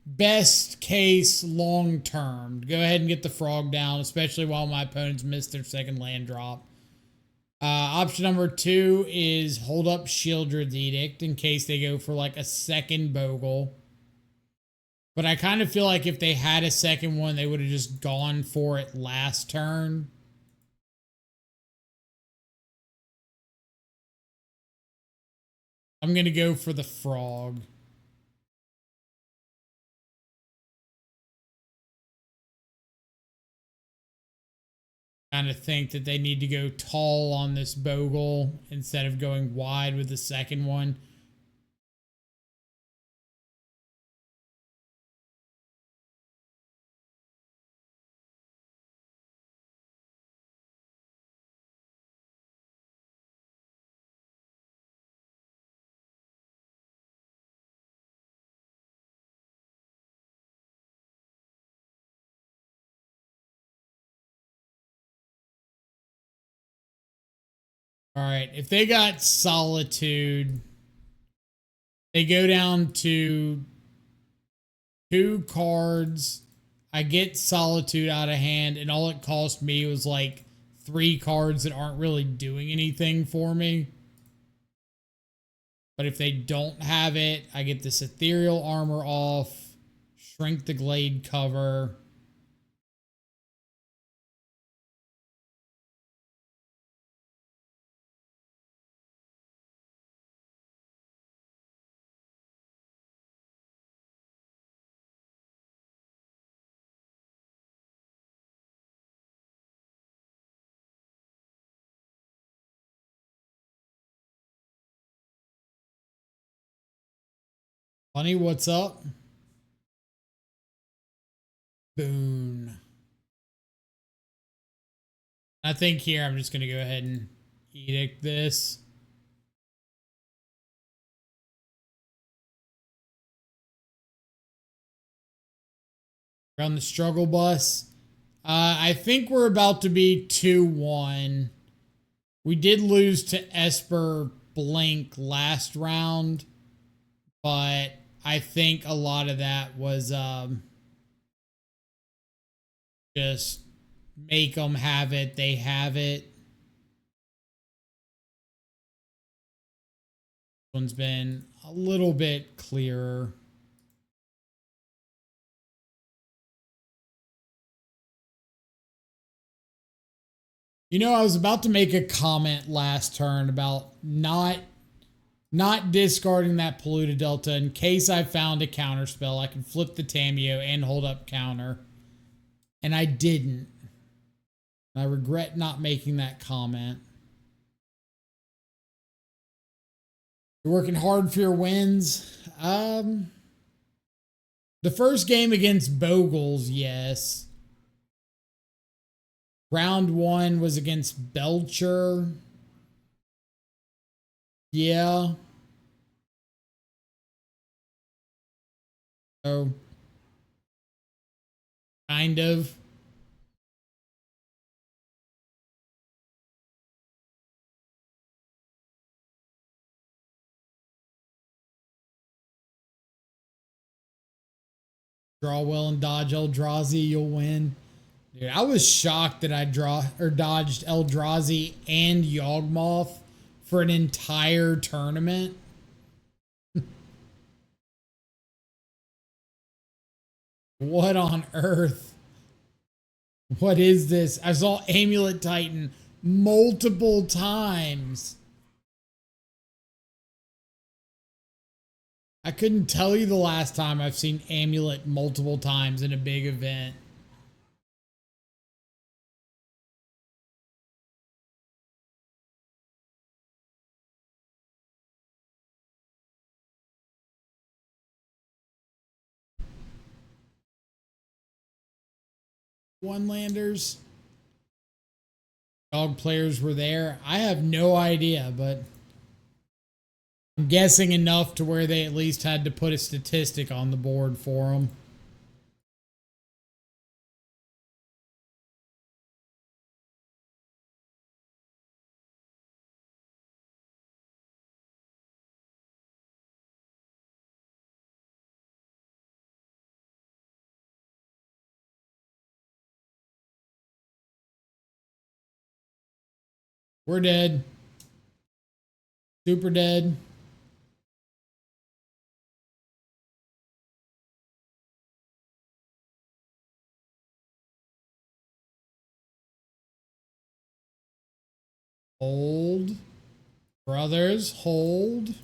best case long term. Go ahead and get the frog down, especially while my opponents miss their second land drop. Option number 2 is hold up Shieldred's Edict in case they go for like a second Bogle. But I kind of feel like if they had a second one, they would have just gone for it last turn. I'm going to go for the frog. Kind of think that they need to go tall on this Bogle instead of going wide with the second one. All right, if they got Solitude, they go down to 2 cards. I get Solitude out of hand, and all it cost me was like 3 cards that aren't really doing anything for me. But if they don't have it, I get this Ethereal Armor off, Shrink the Glade cover. Funny, what's up? Boon. I think here I'm just going to go ahead and edict this. We're on the struggle bus. I think we're about to be 2-1. We did lose to Esper Blink last round, but I think a lot of that was just make them have it. They have it. This one's been a little bit clearer. You know, I was about to make a comment last turn about not discarding that Polluted Delta in case I found a counter spell. I could flip the Tameo and hold up counter. And I didn't. I regret not making that comment. You're working hard for your wins. The first game against Bogles, yes. Round 1 was against Belcher. Yeah. So, kind of. Draw well and dodge Eldrazi, you'll win. Dude, I was shocked that I dodged Eldrazi and Yawgmoth for an entire tournament. What on earth? What is this? I saw Amulet Titan multiple times. I couldn't tell you the last time I've seen Amulet multiple times in a big event. One-landers. Dog players were there. I have no idea, but I'm guessing enough to where they at least had to put a statistic on the board for them. We're dead. Super dead. Hold. Brothers, hold.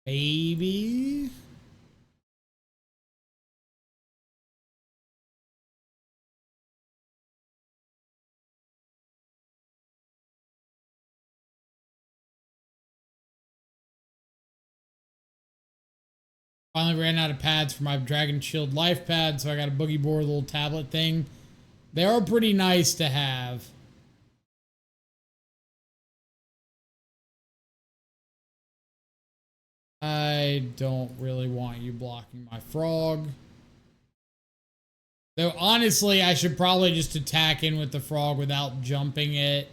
Baby. Finally ran out of pads for my Dragon Shield life pad, so I got a boogie board little tablet thing. They are pretty nice to have. I don't really want you blocking my frog. Though honestly, I should probably just attack in with the frog without jumping it.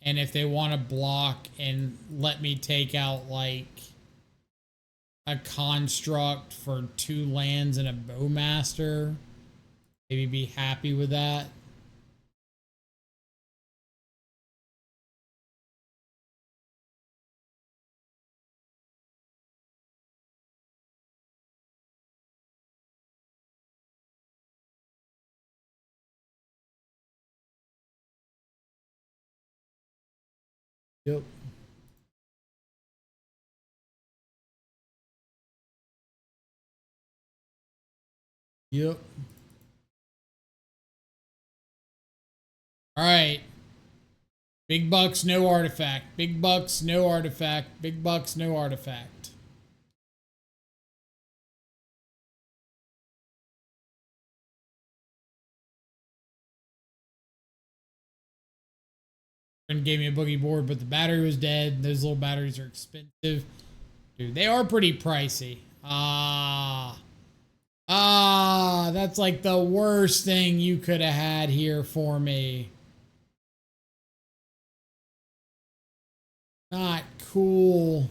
And if they want to block and let me take out like a construct for 2 lands and a bowmaster, maybe be happy with that. Yep. Yep. All right. Big bucks, no artifact. Big bucks, no artifact. Big bucks, no artifact. And gave me a boogie board, but the battery was dead. Those little batteries are expensive. Dude, they are pretty pricey. That's like the worst thing you could have had here for me. Not cool.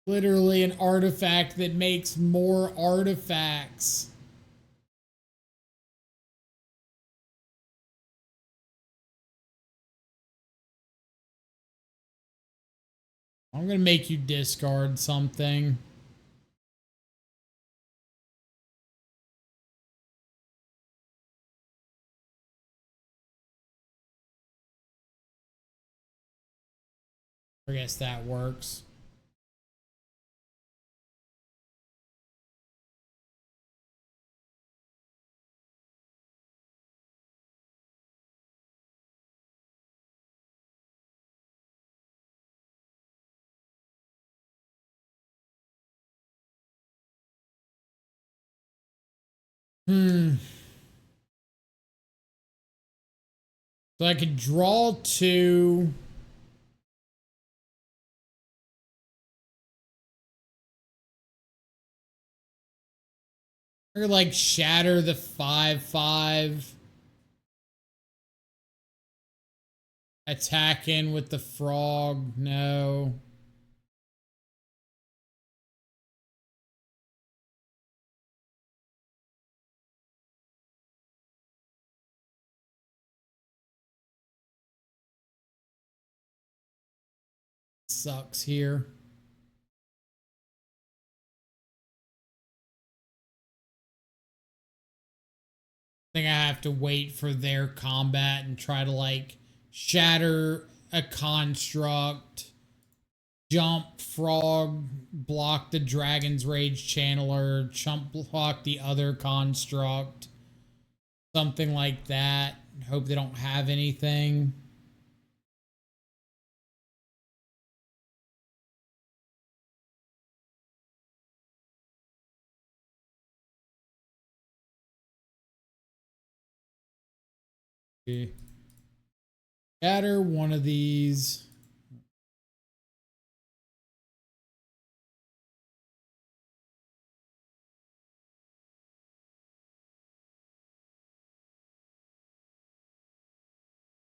Literally an artifact that makes more artifacts. I'm going to make you discard something. I guess that works. So I could draw 2. Or like shatter the 5/5. Attack in with the frog. No. Sucks here. I think I have to wait for their combat and try to like shatter a construct, jump frog, block the Dragon's Rage Channeler, jump block the other construct, something like that. Hope they don't have anything. Okay. Shatter one of these.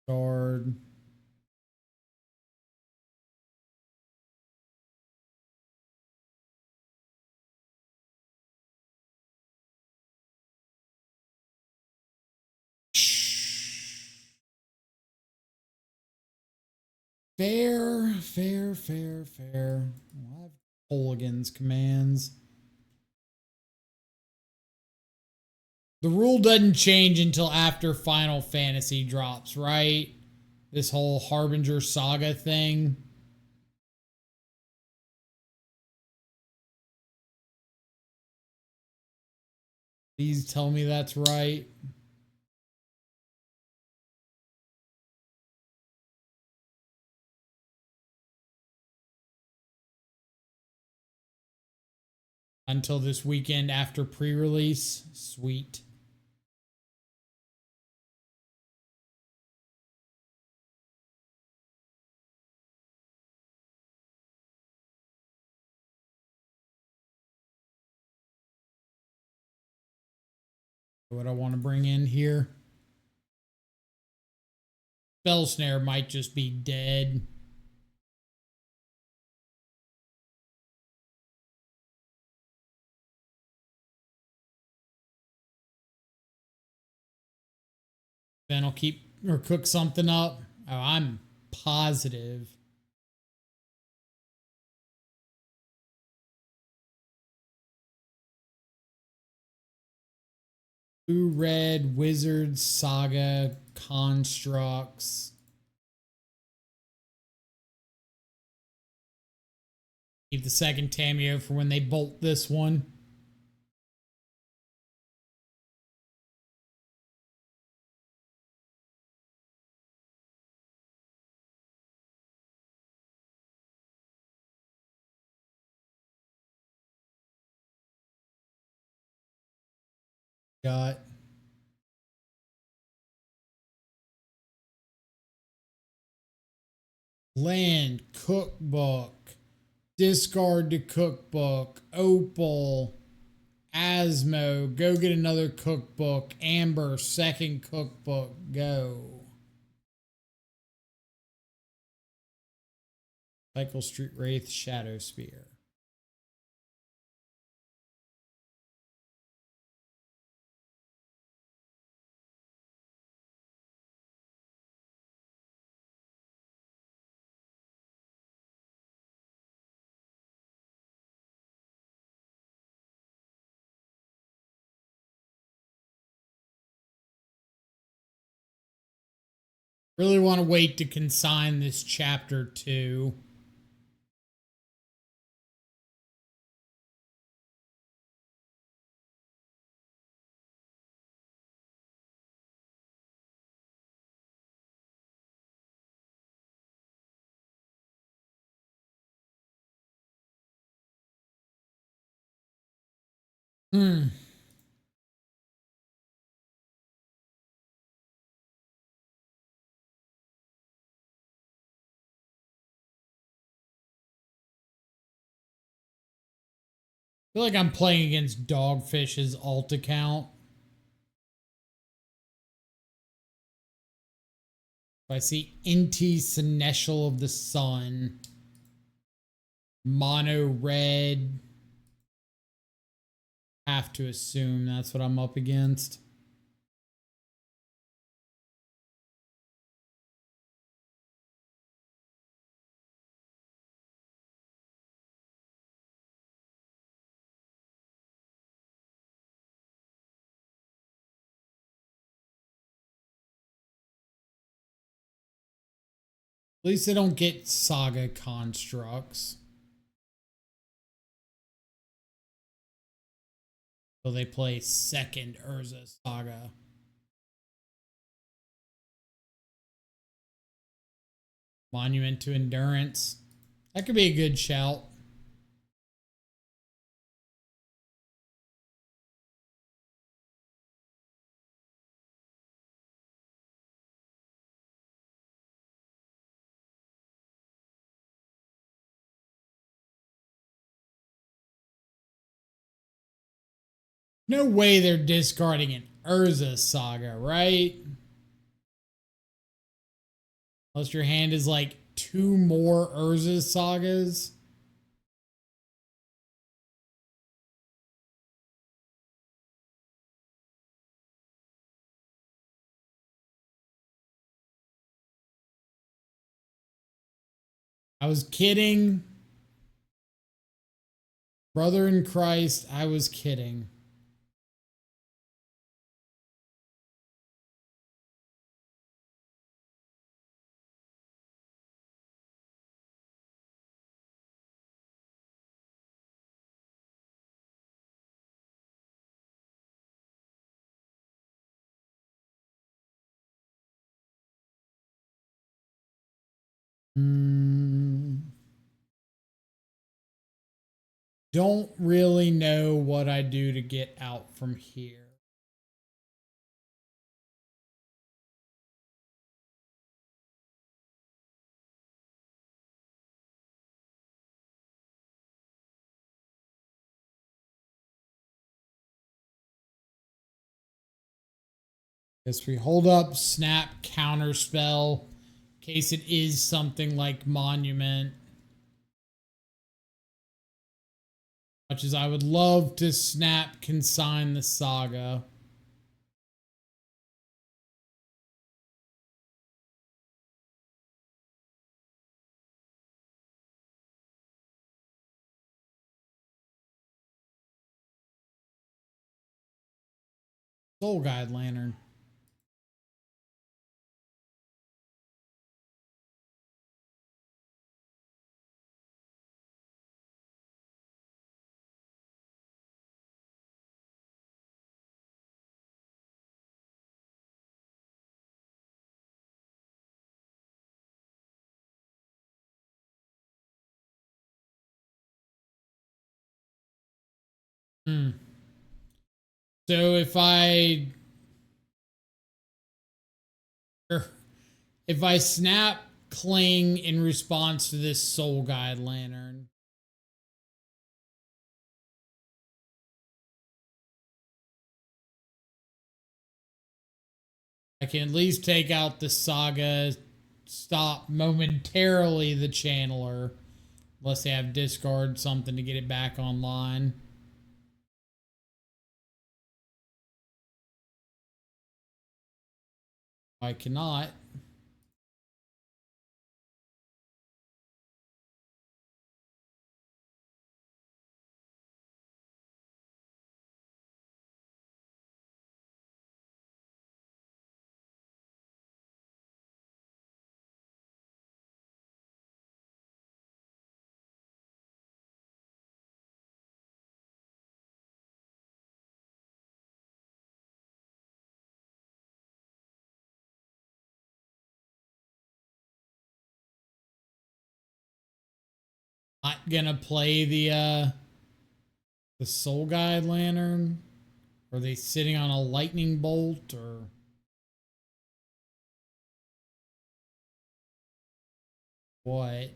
Guard. Fair, fair, fair, fair. We'll have Hooligan's commands. The rule doesn't change until after Final Fantasy drops, right? This whole Harbinger Saga thing. Please tell me that's right. Until this weekend after pre-release. Sweet. What I want to bring in here. Spell Snare might just be dead. Then I'll keep or cook something up. Oh, I'm positive. Blue Red Wizard Saga Constructs. Keep the second Tameo for when they bolt this one. Got Land Cookbook. Discard to Cookbook. Opal. Asmo. Go get another cookbook. Amber. Second cookbook. Go. Cycle Street Wraith. Shadow Spear. Really want to wait to consign this chapter 2. I feel like I'm playing against Dogfish's alt account. I see Indy Seneschal of the Sun. Mono red. Have to assume that's what I'm up against. At least they don't get Saga constructs. So they play second Urza Saga. Monument to Endurance. That could be a good shout. No way they're discarding an Urza Saga, right? Unless your hand is like 2 more Urza Sagas. I was kidding. Brother in Christ, I was kidding. Don't really know what I do to get out from here. Guess we hold up, snap, counter spell, in case it is something like Monument. Much as I would love to snap, consign the Saga. Soul Guide Lantern. So if I snap Cling in response to this Soul Guide Lantern, I can at least take out the Saga, stop momentarily the Channeler, unless they have discard something to get it back online. I cannot. Not gonna play the Soul Guide Lantern. Are they sitting on a lightning bolt or what?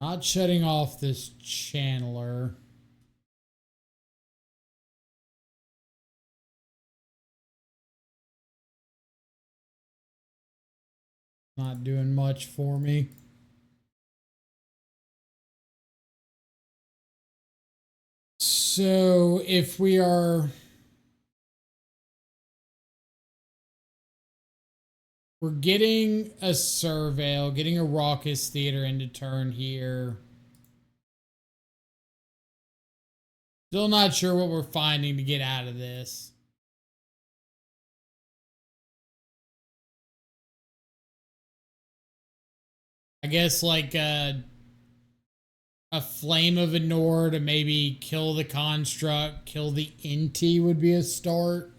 Not shutting off this channeler. Not doing much for me. So if we're getting a Surveil, getting a Raucous Theater into turn here. Still not sure what we're finding to get out of this. I guess like a Flame of Anor to maybe kill the construct, kill the Inty would be a start.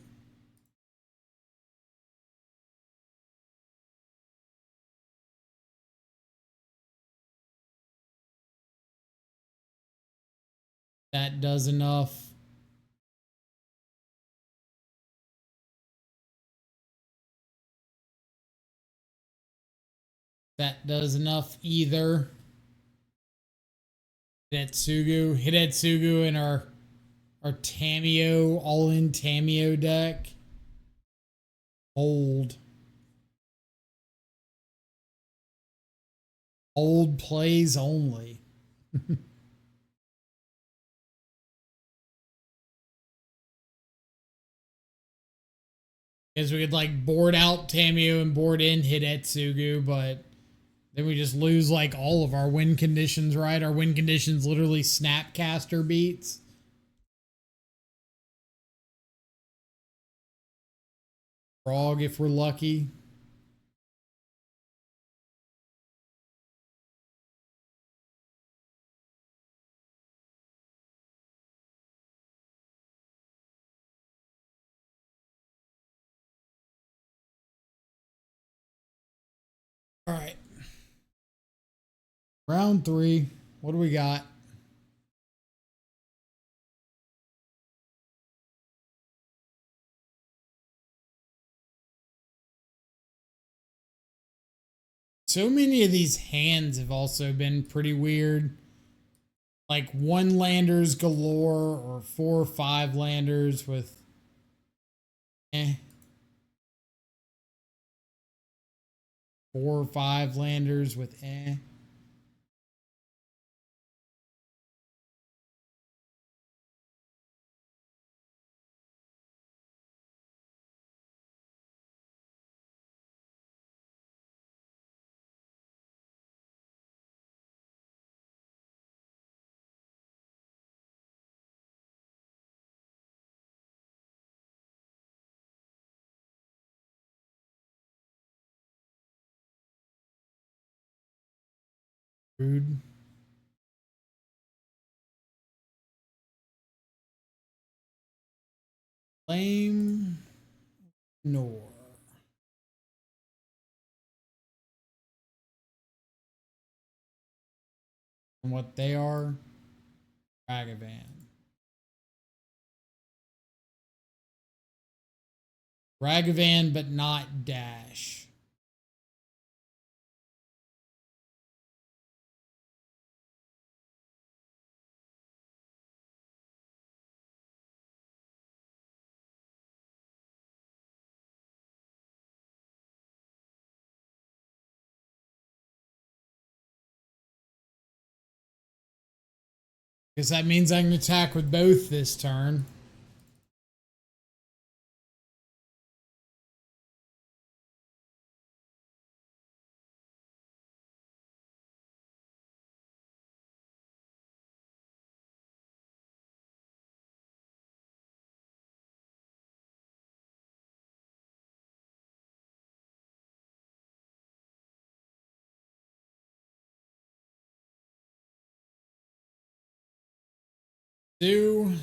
That does enough. That does enough either. Hidetsugu in our Tamio, all-in Tamio deck. Old plays only. Because we could like board out Tamio and board in Hidetsugu, but then we just lose like all of our win conditions, right? Our win conditions literally Snapcaster beats. Frog if we're lucky. All right. Round 3. What do we got? So many of these hands have also been pretty weird. Like 1 landers galore or 4 or 5 landers with 4 or 5 landers with Rude. Flame Nor. And what they are, Ragavan. Ragavan, but not Dash. Because that means I can attack with both this turn. Do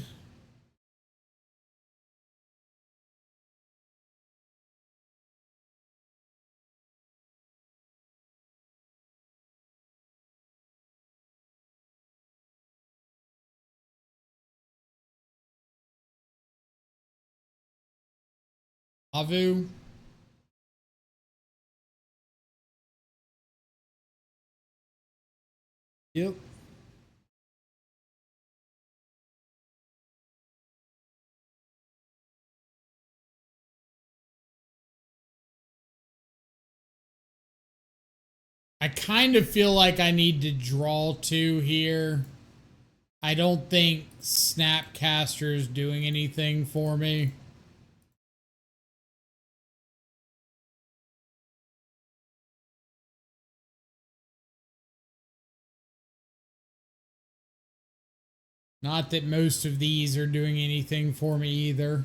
Avu. Yep. I kind of feel like I need to draw 2 here. I don't think Snapcaster is doing anything for me. Not that most of these are doing anything for me either.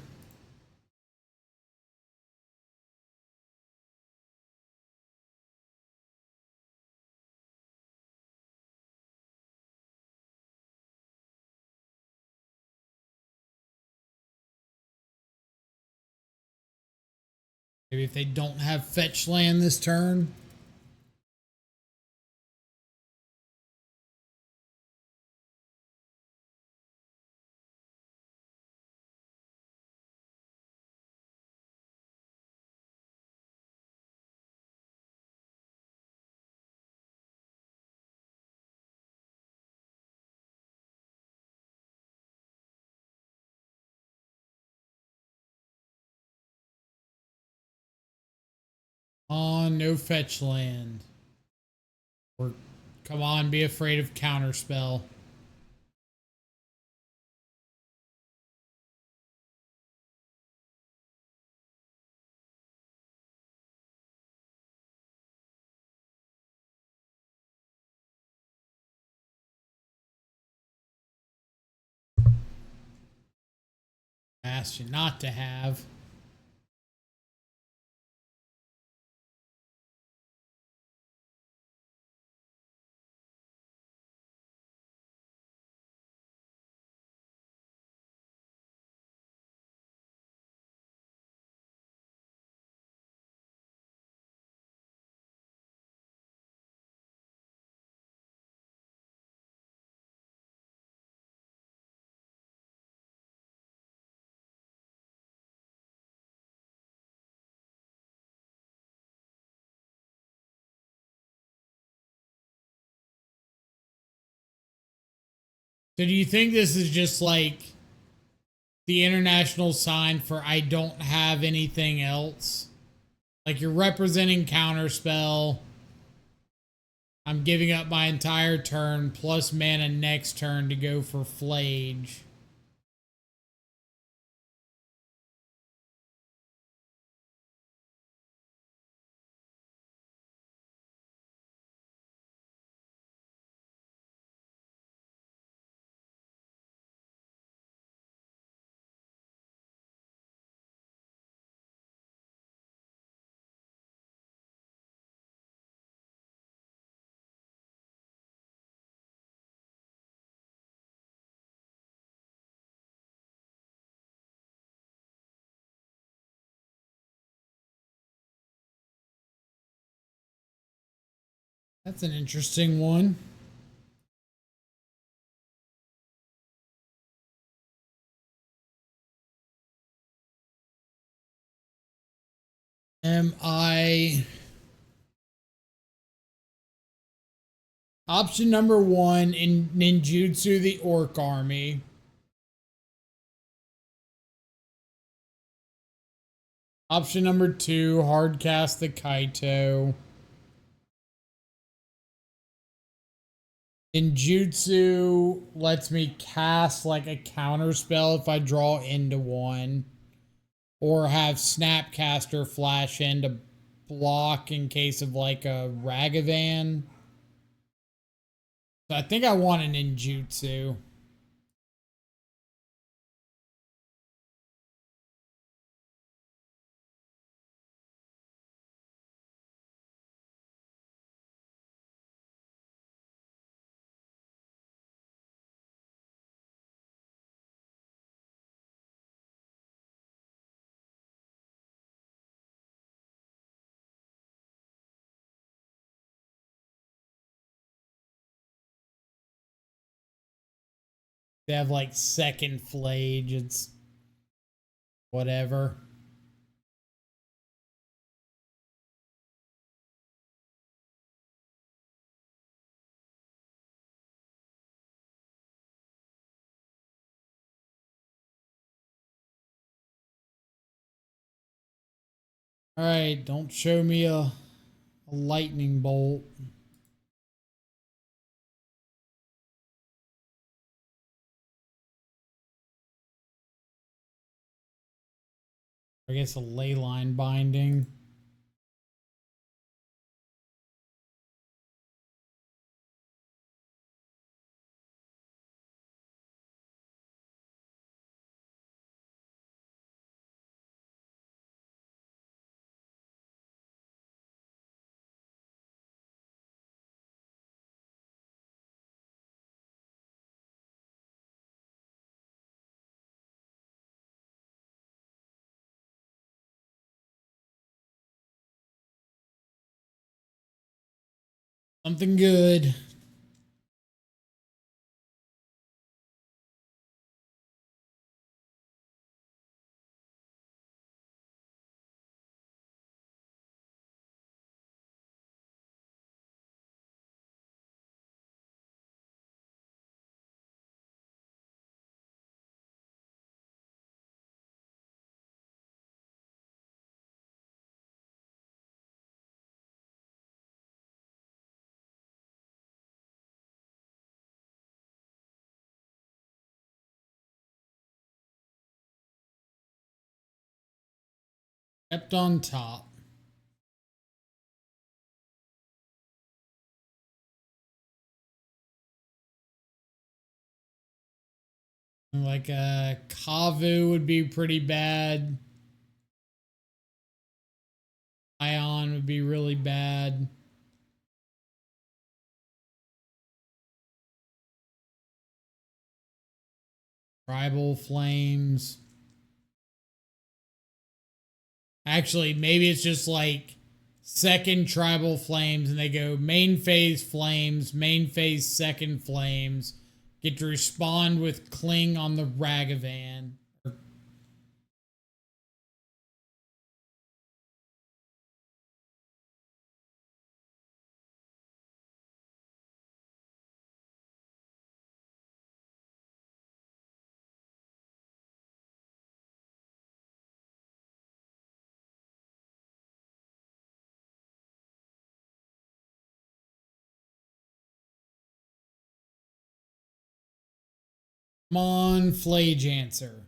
Maybe if they don't have fetch land this turn. on, no fetch land. Or come on, be afraid of counterspell. Asked you not to have. So do you think this is just like the international sign for I don't have anything else? Like you're representing counterspell. I'm giving up my entire turn plus mana next turn to go for Flage. That's an interesting one. Am I... Option number 1 in ninjutsu the orc army. Option number 2, hardcast the Kaito. Ninjutsu lets me cast like a counter spell if I draw into one. Or have Snapcaster flash in to block in case of like a Ragavan. So I think I want a ninjutsu. They have like second Flage. It's whatever. All right, don't show me a lightning bolt. I guess a ley line binding. Something good. Kept on top. Like a Kavu would be pretty bad. Ion would be really bad. Tribal Flames. Actually, maybe it's just like second Tribal Flames and they go main phase Flames, main phase second Flames. Get to respond with Cling on the Ragavan. Come on, Flage Answer.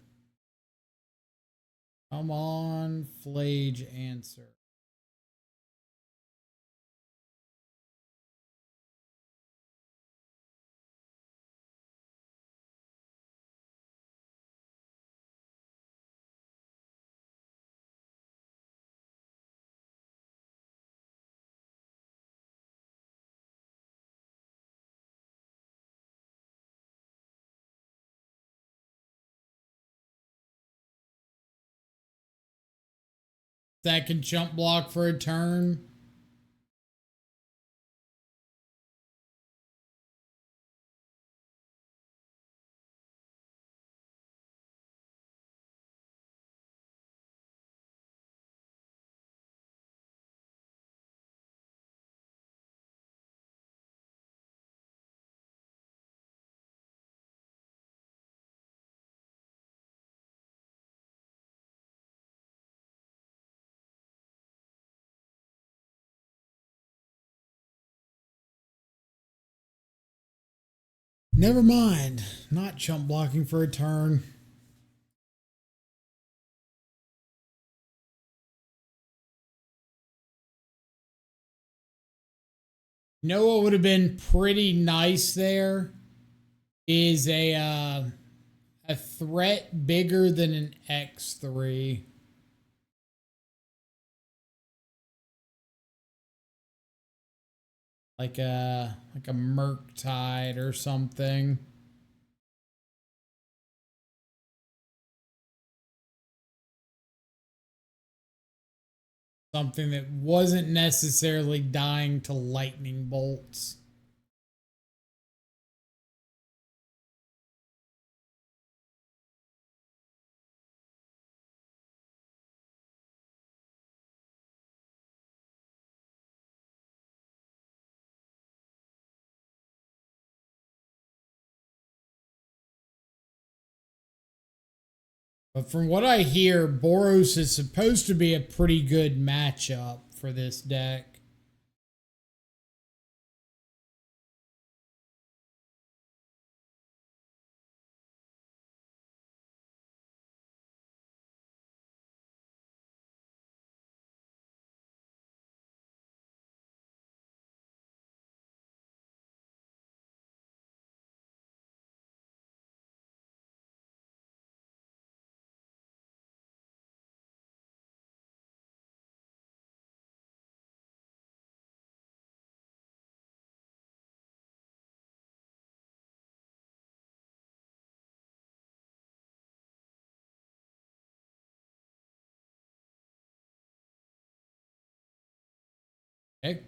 Come on, Flage Answer. That can jump block for a turn. Never mind. Not jump blocking for a turn. You know what would have been pretty nice there is a threat bigger than an X3. Like a Murktide or something. Something that wasn't necessarily dying to lightning bolts. But from what I hear, Boros is supposed to be a pretty good matchup for this deck. Okay.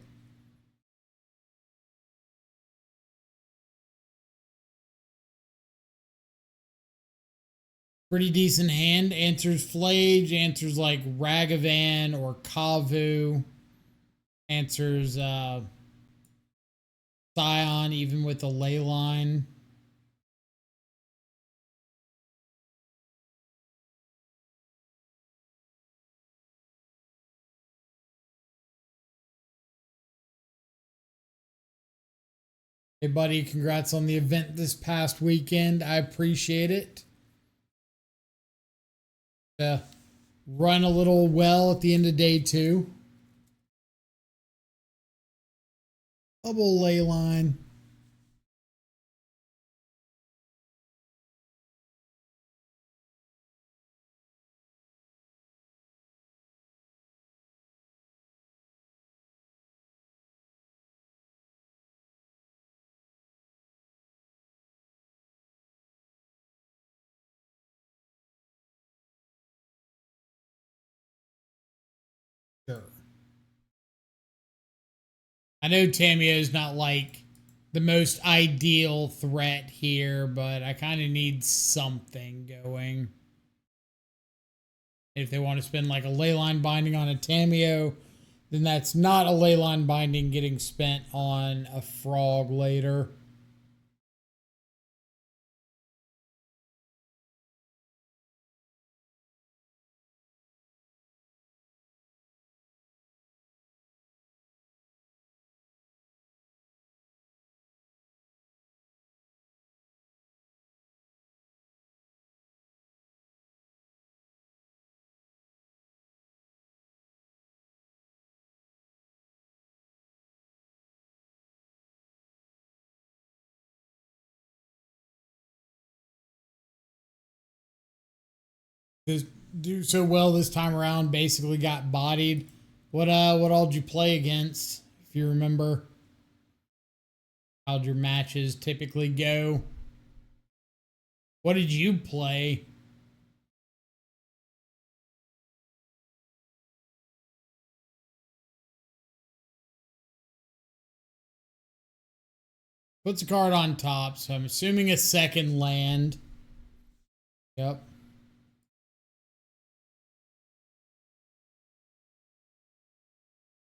Pretty decent hand. Answers Flage, answers like Ragavan or Kavu. Answers Scion, even with a ley line. Hey, buddy, congrats on the event this past weekend. I appreciate it. Yeah. run a little well at the end of day 2. Double ley line. Sure. I know Tamio is not like the most ideal threat here, but I kind of need something going. If they want to spend like a leyline binding on a Tamio, then that's not a leyline binding getting spent on a frog later. Just do so well this time around. Basically got bodied. What all did you play against? If you remember, how'd your matches typically go? What did you play? Puts a card on top, so I'm assuming a second land. Yep.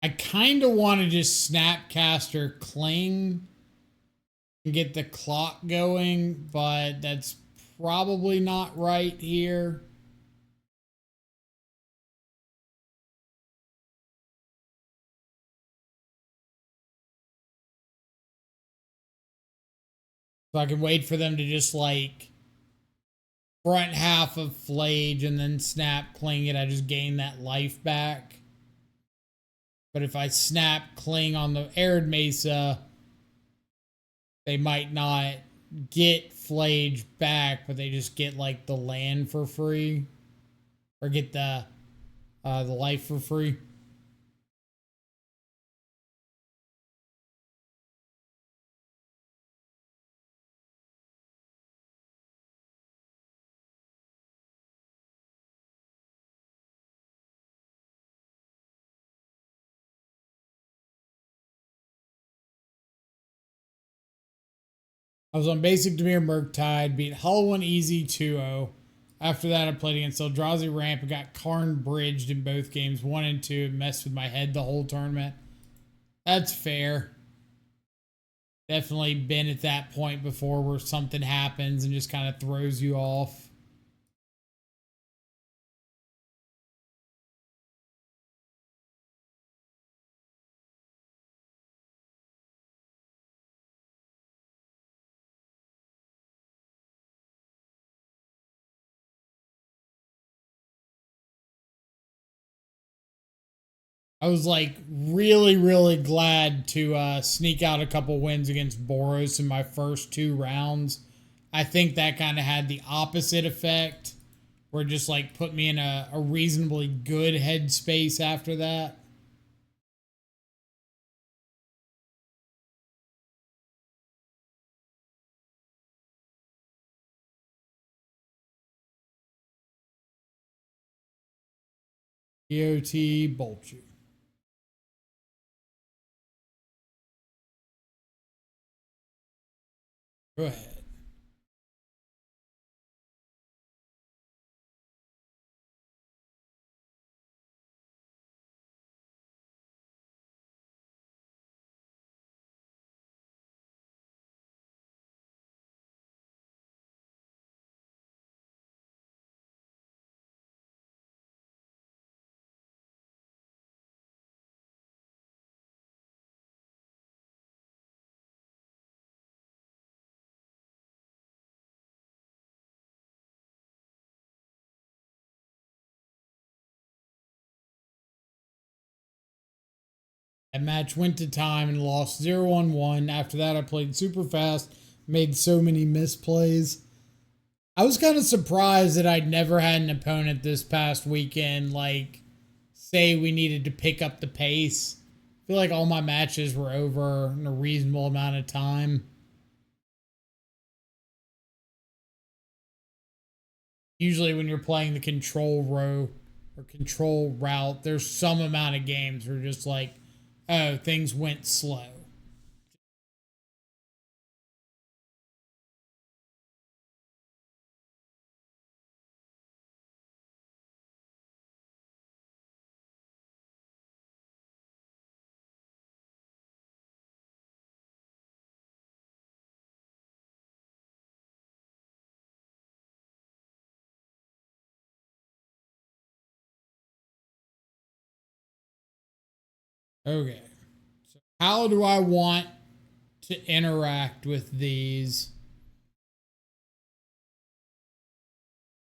I kind of want to just Snapcaster Cling and get the clock going, but that's probably not right here. So I can wait for them to just like front half of Flage and then snap Cling it. I just gain that life back. But if I snap Cling on the Arid Mesa, they might not get Flage back, but they just get like the land for free. Or get the life for free. I was on basic Demir Murktide, beat Hollow One easy 2-0. After that, I played against Eldrazi Ramp and got Karn bridged in both games 1 and 2 and messed with my head the whole tournament. That's fair. Definitely been at that point before where something happens and just kind of throws you off. I was like really, really glad to sneak out a couple wins against Boros in my first 2 rounds. I think that kind of had the opposite effect, where it just like put me in a reasonably good headspace after that. EOT Belcher. Go ahead. That match went to time and lost 0-1. After that, I played super fast, made so many misplays. I was kind of surprised that I'd never had an opponent this past weekend, like, say we needed to pick up the pace. I feel like all my matches were over in a reasonable amount of time. Usually when you're playing the control row or control route, there's some amount of games where just like, oh, things went slow. Okay. So how do I want to interact with these?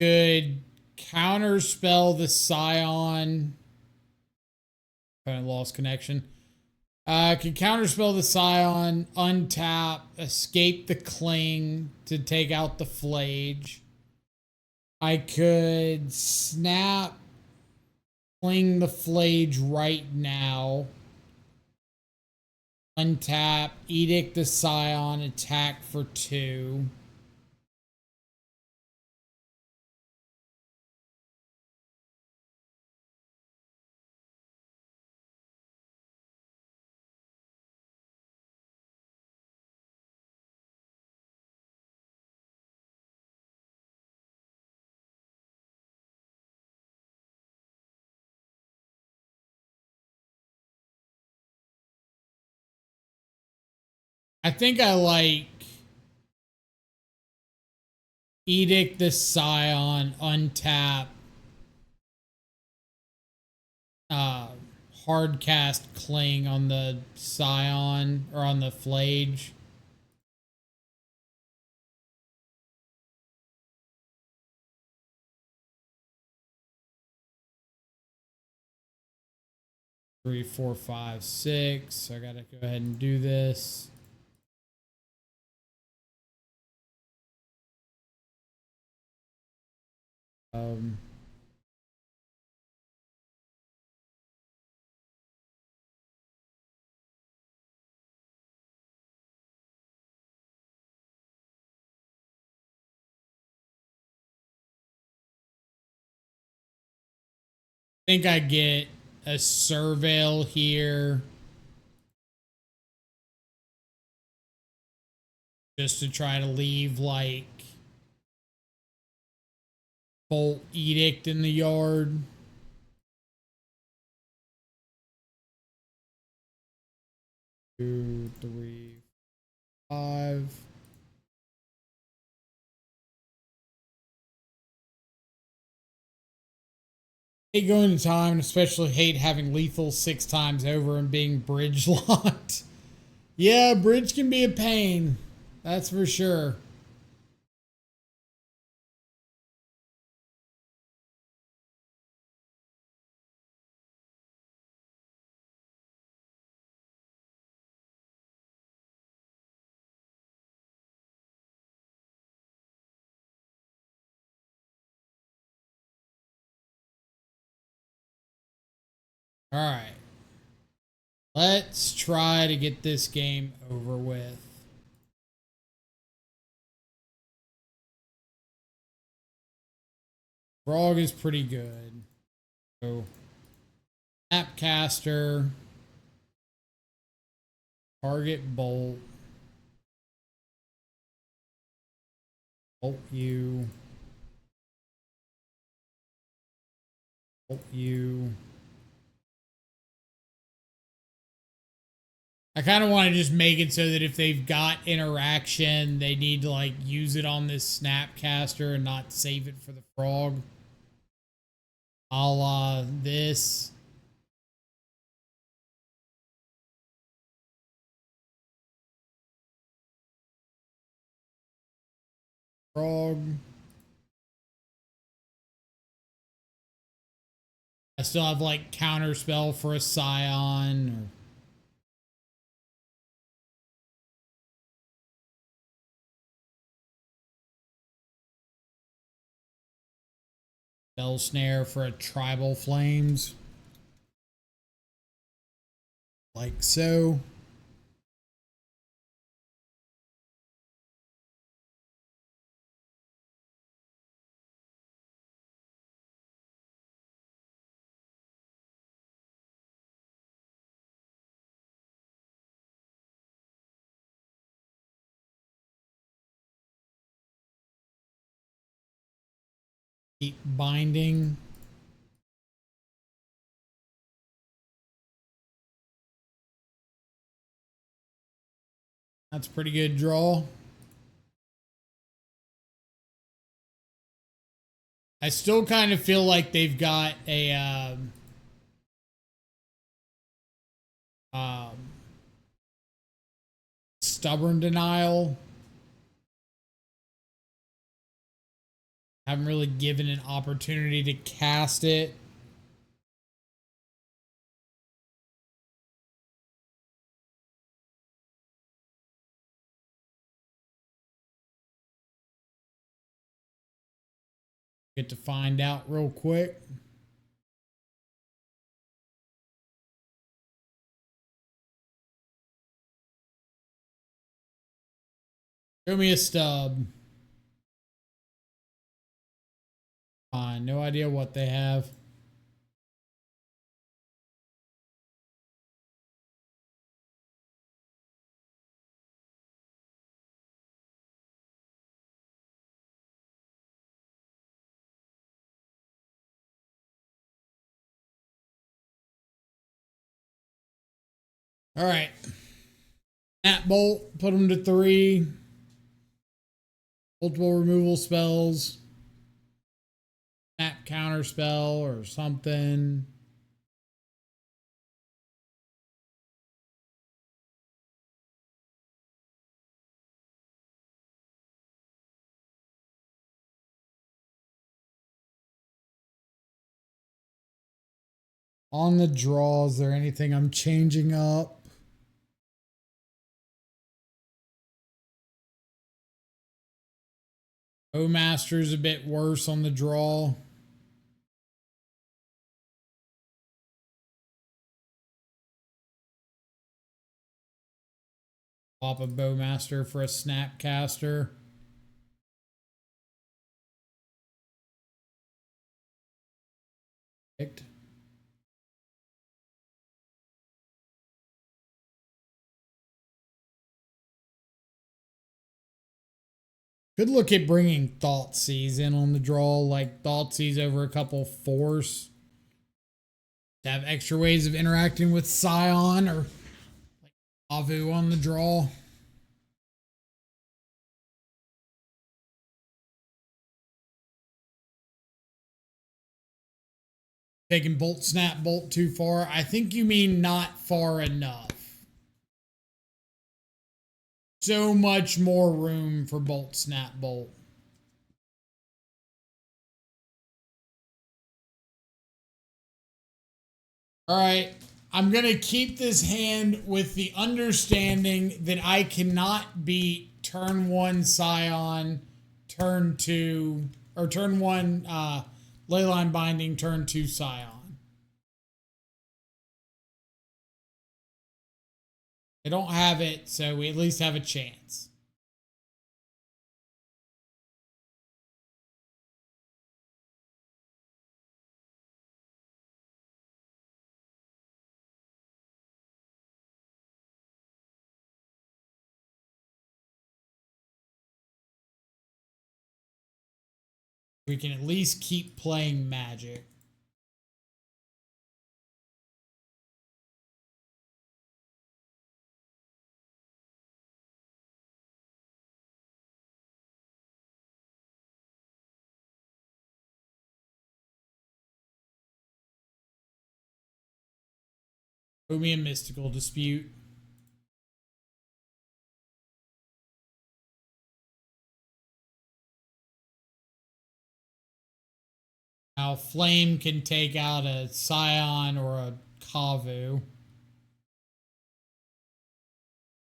Could counterspell the Scion. Kind of lost connection. Could counterspell the Scion, untap, escape the Cling to take out the Flage. I could snap, Cling the Flage right now. Untap, Edict the Scion, attack for 2. I think I like Edict the Scion, untap, uh, hardcast Cling on the Scion or on the Flage. Three, four, five, six. I gotta go ahead and do this. Um, I think I get a Surveil here just to try to leave like Bolt Edict in the yard. 2, 3, 5. Hate going to time, and especially hate having lethal 6 times over and being bridge locked. Yeah, bridge can be a pain. That's for sure. All right. Let's try to get this game over with. Frog is pretty good. So, Snapcaster, target Bolt, Bolt you, Bolt you. I kind of want to just make it so that if they've got interaction, they need to like use it on this Snapcaster and not save it for the Frog. A la this. Frog. I still have like counter spell for a Scion. Bell snare for a tribal flames. Like so. Keep binding. That's a pretty good draw. I still kind of feel like they've got a stubborn denial. Haven't really given an opportunity to cast it. Get to find out real quick. Show me a stub. Fine, no idea what they have. All right. Snap bolt, put them to 3. Multiple removal spells. Snap counter spell or something. On the draw, is there anything I'm changing up? Bowmaster's a bit worse on the draw. Swap a Bowmaster for a Snapcaster. Picked. Could look at bringing Thoughtseize in on the draw, like Thoughtseize over a couple Force. To have extra ways of interacting with Scion or like Avu on the draw. Taking Bolt Snap Bolt too far. I think you mean not far enough. So much more room for Bolt Snap Bolt. All right. I'm going to keep this hand with the understanding that I cannot beat turn 1 Scion, turn 2, or turn 1 Leyline Binding, turn 2 Scion. They don't have it, so we at least have a chance. We can at least keep playing Magic. Throw me a Mystical Dispute. Now, Flame can take out a Scion or a Kavu.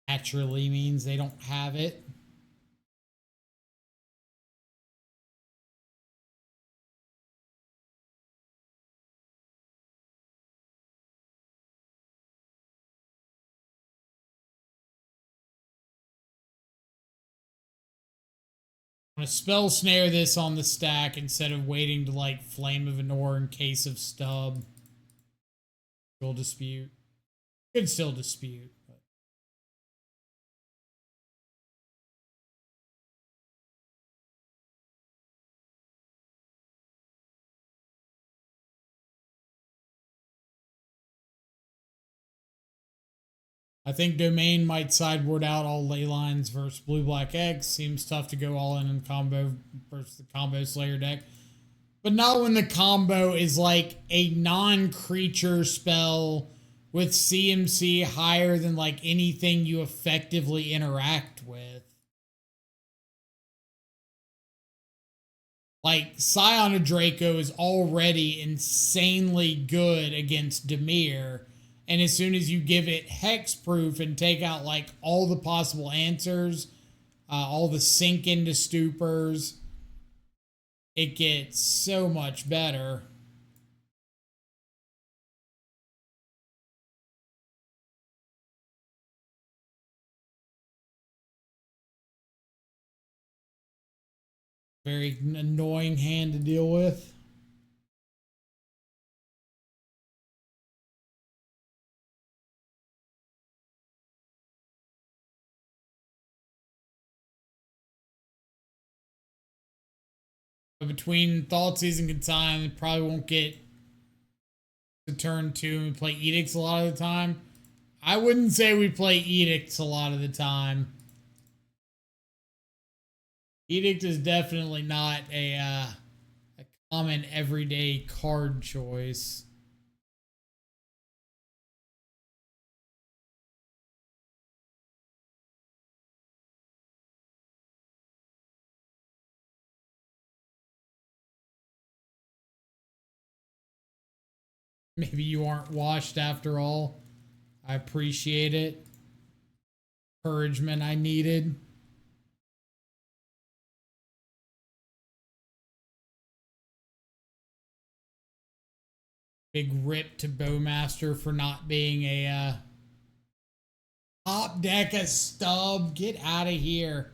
Naturally means they don't have it. I'm gonna spell snare this on the stack instead of waiting to like Flame of Anor in case of stub. Still dispute. Could still dispute. But. I think Domain might sideboard out all ley lines versus Blue Black X. Seems tough to go all in combo versus the combo Slayer deck. But not when the combo is like a non-creature spell with CMC higher than like anything you effectively interact with. Like Scion of Draco is already insanely good against Dimir. And as soon as you give it hexproof and take out like all the possible answers, all the sink into stupors, it gets so much better. Very annoying hand to deal with. But between Thoughtseize and Consign, probably won't get to turn 2 and play Edicts a lot of the time. I wouldn't say we play Edicts a lot of the time. Edict is definitely not a common everyday card choice. Maybe you aren't washed after all. I appreciate it. Encouragement I needed. Big rip to Bowmaster for not being a top deck a stub. Get out of here.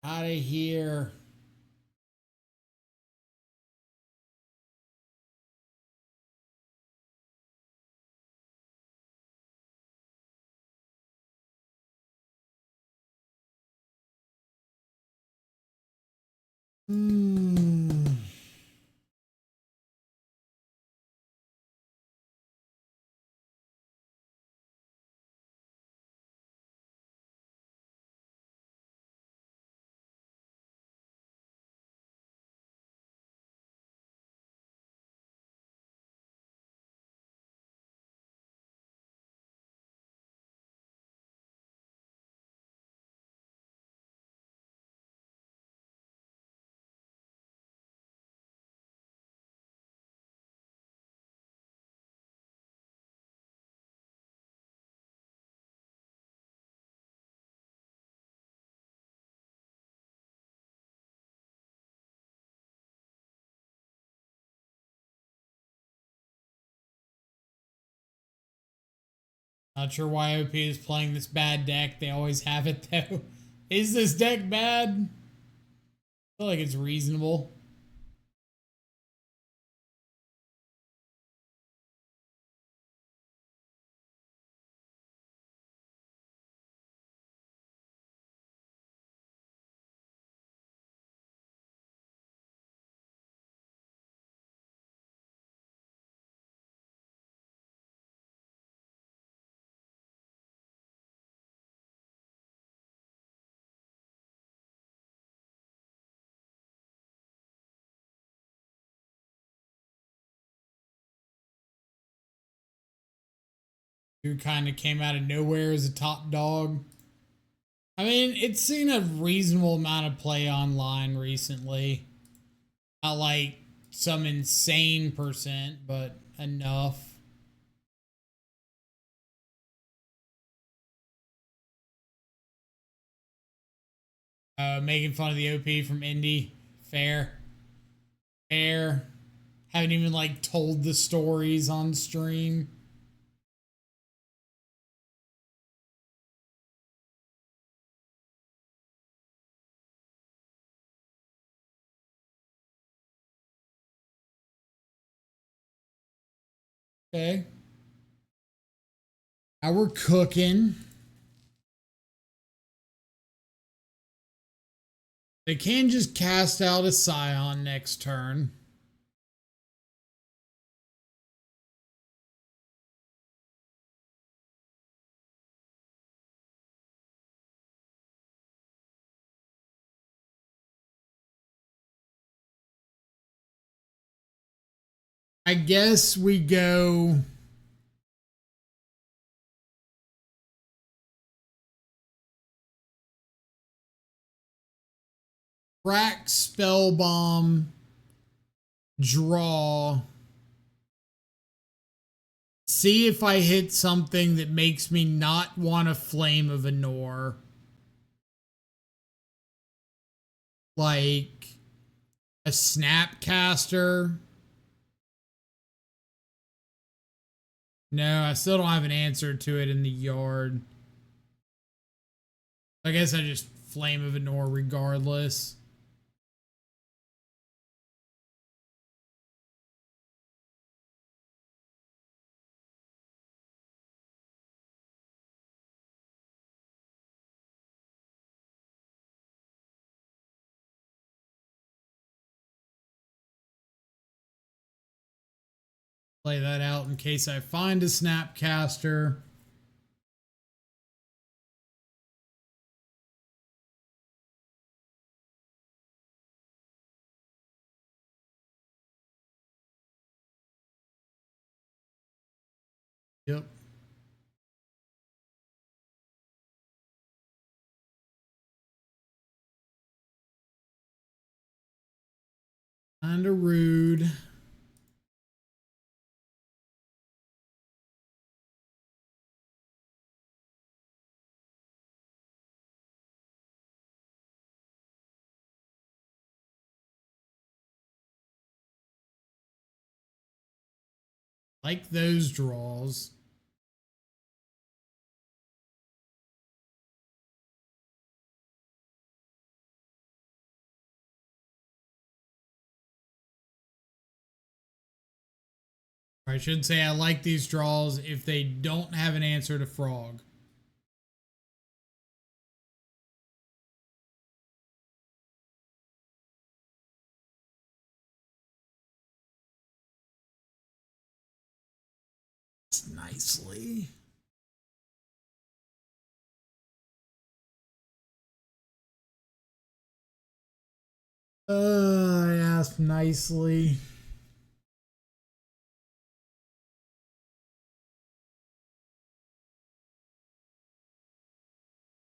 Out of here. Not sure why OP is playing this bad deck. They always have it though. Is this deck bad? I feel like it's reasonable. Who kind of came out of nowhere as a top dog. I mean, it's seen a reasonable amount of play online recently. Not like some insane percent, but enough. Making fun of the OP from Indy. Fair. Fair. Haven't even like told the stories on stream. Okay. Now we're cooking. They can just cast out a Scion next turn. I guess we go crack, spell bomb, draw. See if I hit something that makes me not want a Flame of Anor. Like a Snapcaster. No, I still don't have an answer to it in the yard. I guess I just Flame of Anor regardless. Play that out in case I find a Snapcaster. Yep. Kinda rude. Like those draws. I should say I like these draws if they don't have an answer to Frog. Nicely. I asked nicely.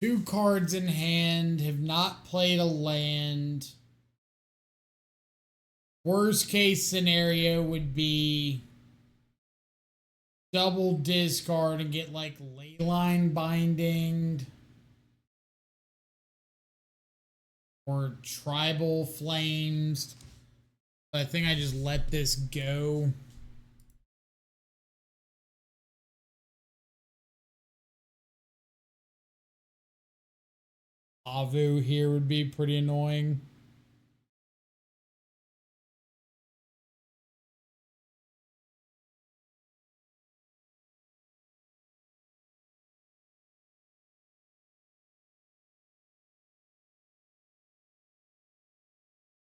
Two cards in hand, have not played a land. Worst case scenario would be double discard and get like Leyline Binding or Tribal Flames. But I think I just let this go. Avu here would be pretty annoying.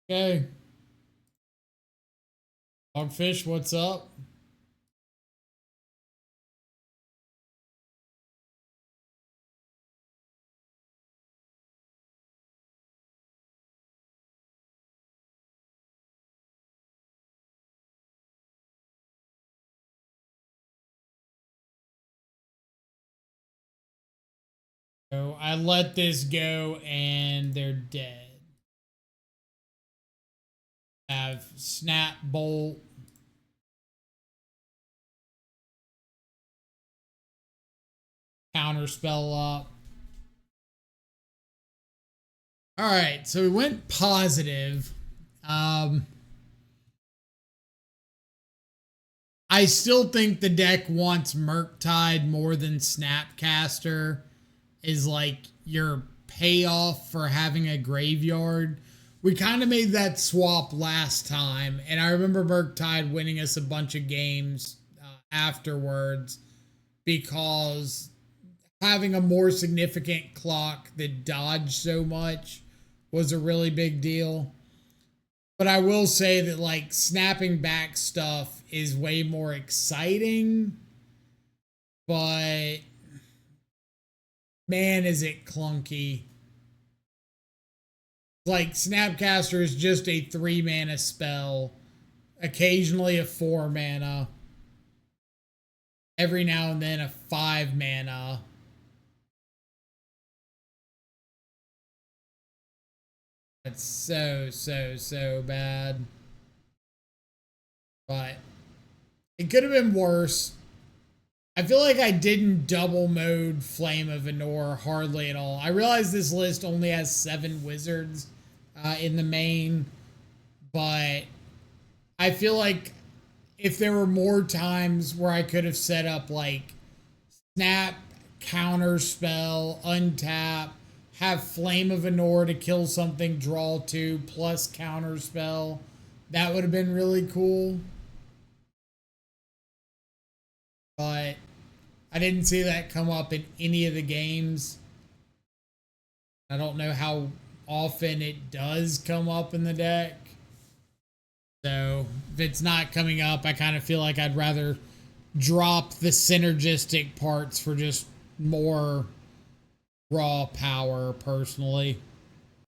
Okay. Dogfish, what's up? So I let this go and they're dead. Have Snap Bolt. Counterspell up. All right, so we went positive. I still think the deck wants Murktide more than Snapcaster is like your payoff for having a graveyard. We kind of made that swap last time, and I remember Murktide winning us a bunch of games afterwards, because having a more significant clock that dodged so much was a really big deal. But I will say that like snapping back stuff is way more exciting, but man, is it clunky. Like Snapcaster is just a 3 mana spell, occasionally a 4 mana, every now and then a 5 mana. It's so bad. But it could have been worse. I feel like I didn't double mode Flame of Venor hardly at all. I realize this list only has 7 wizards in the main, but I feel like if there were more times where I could have set up like snap, counter spell, untap, have Flame of Venor to kill something, draw 2 plus counter spell, that would have been really cool. But I didn't see that come up in any of the games. I don't know how often it does come up in the deck. So if it's not coming up, I kind of feel like I'd rather drop the synergistic parts for just more raw power personally.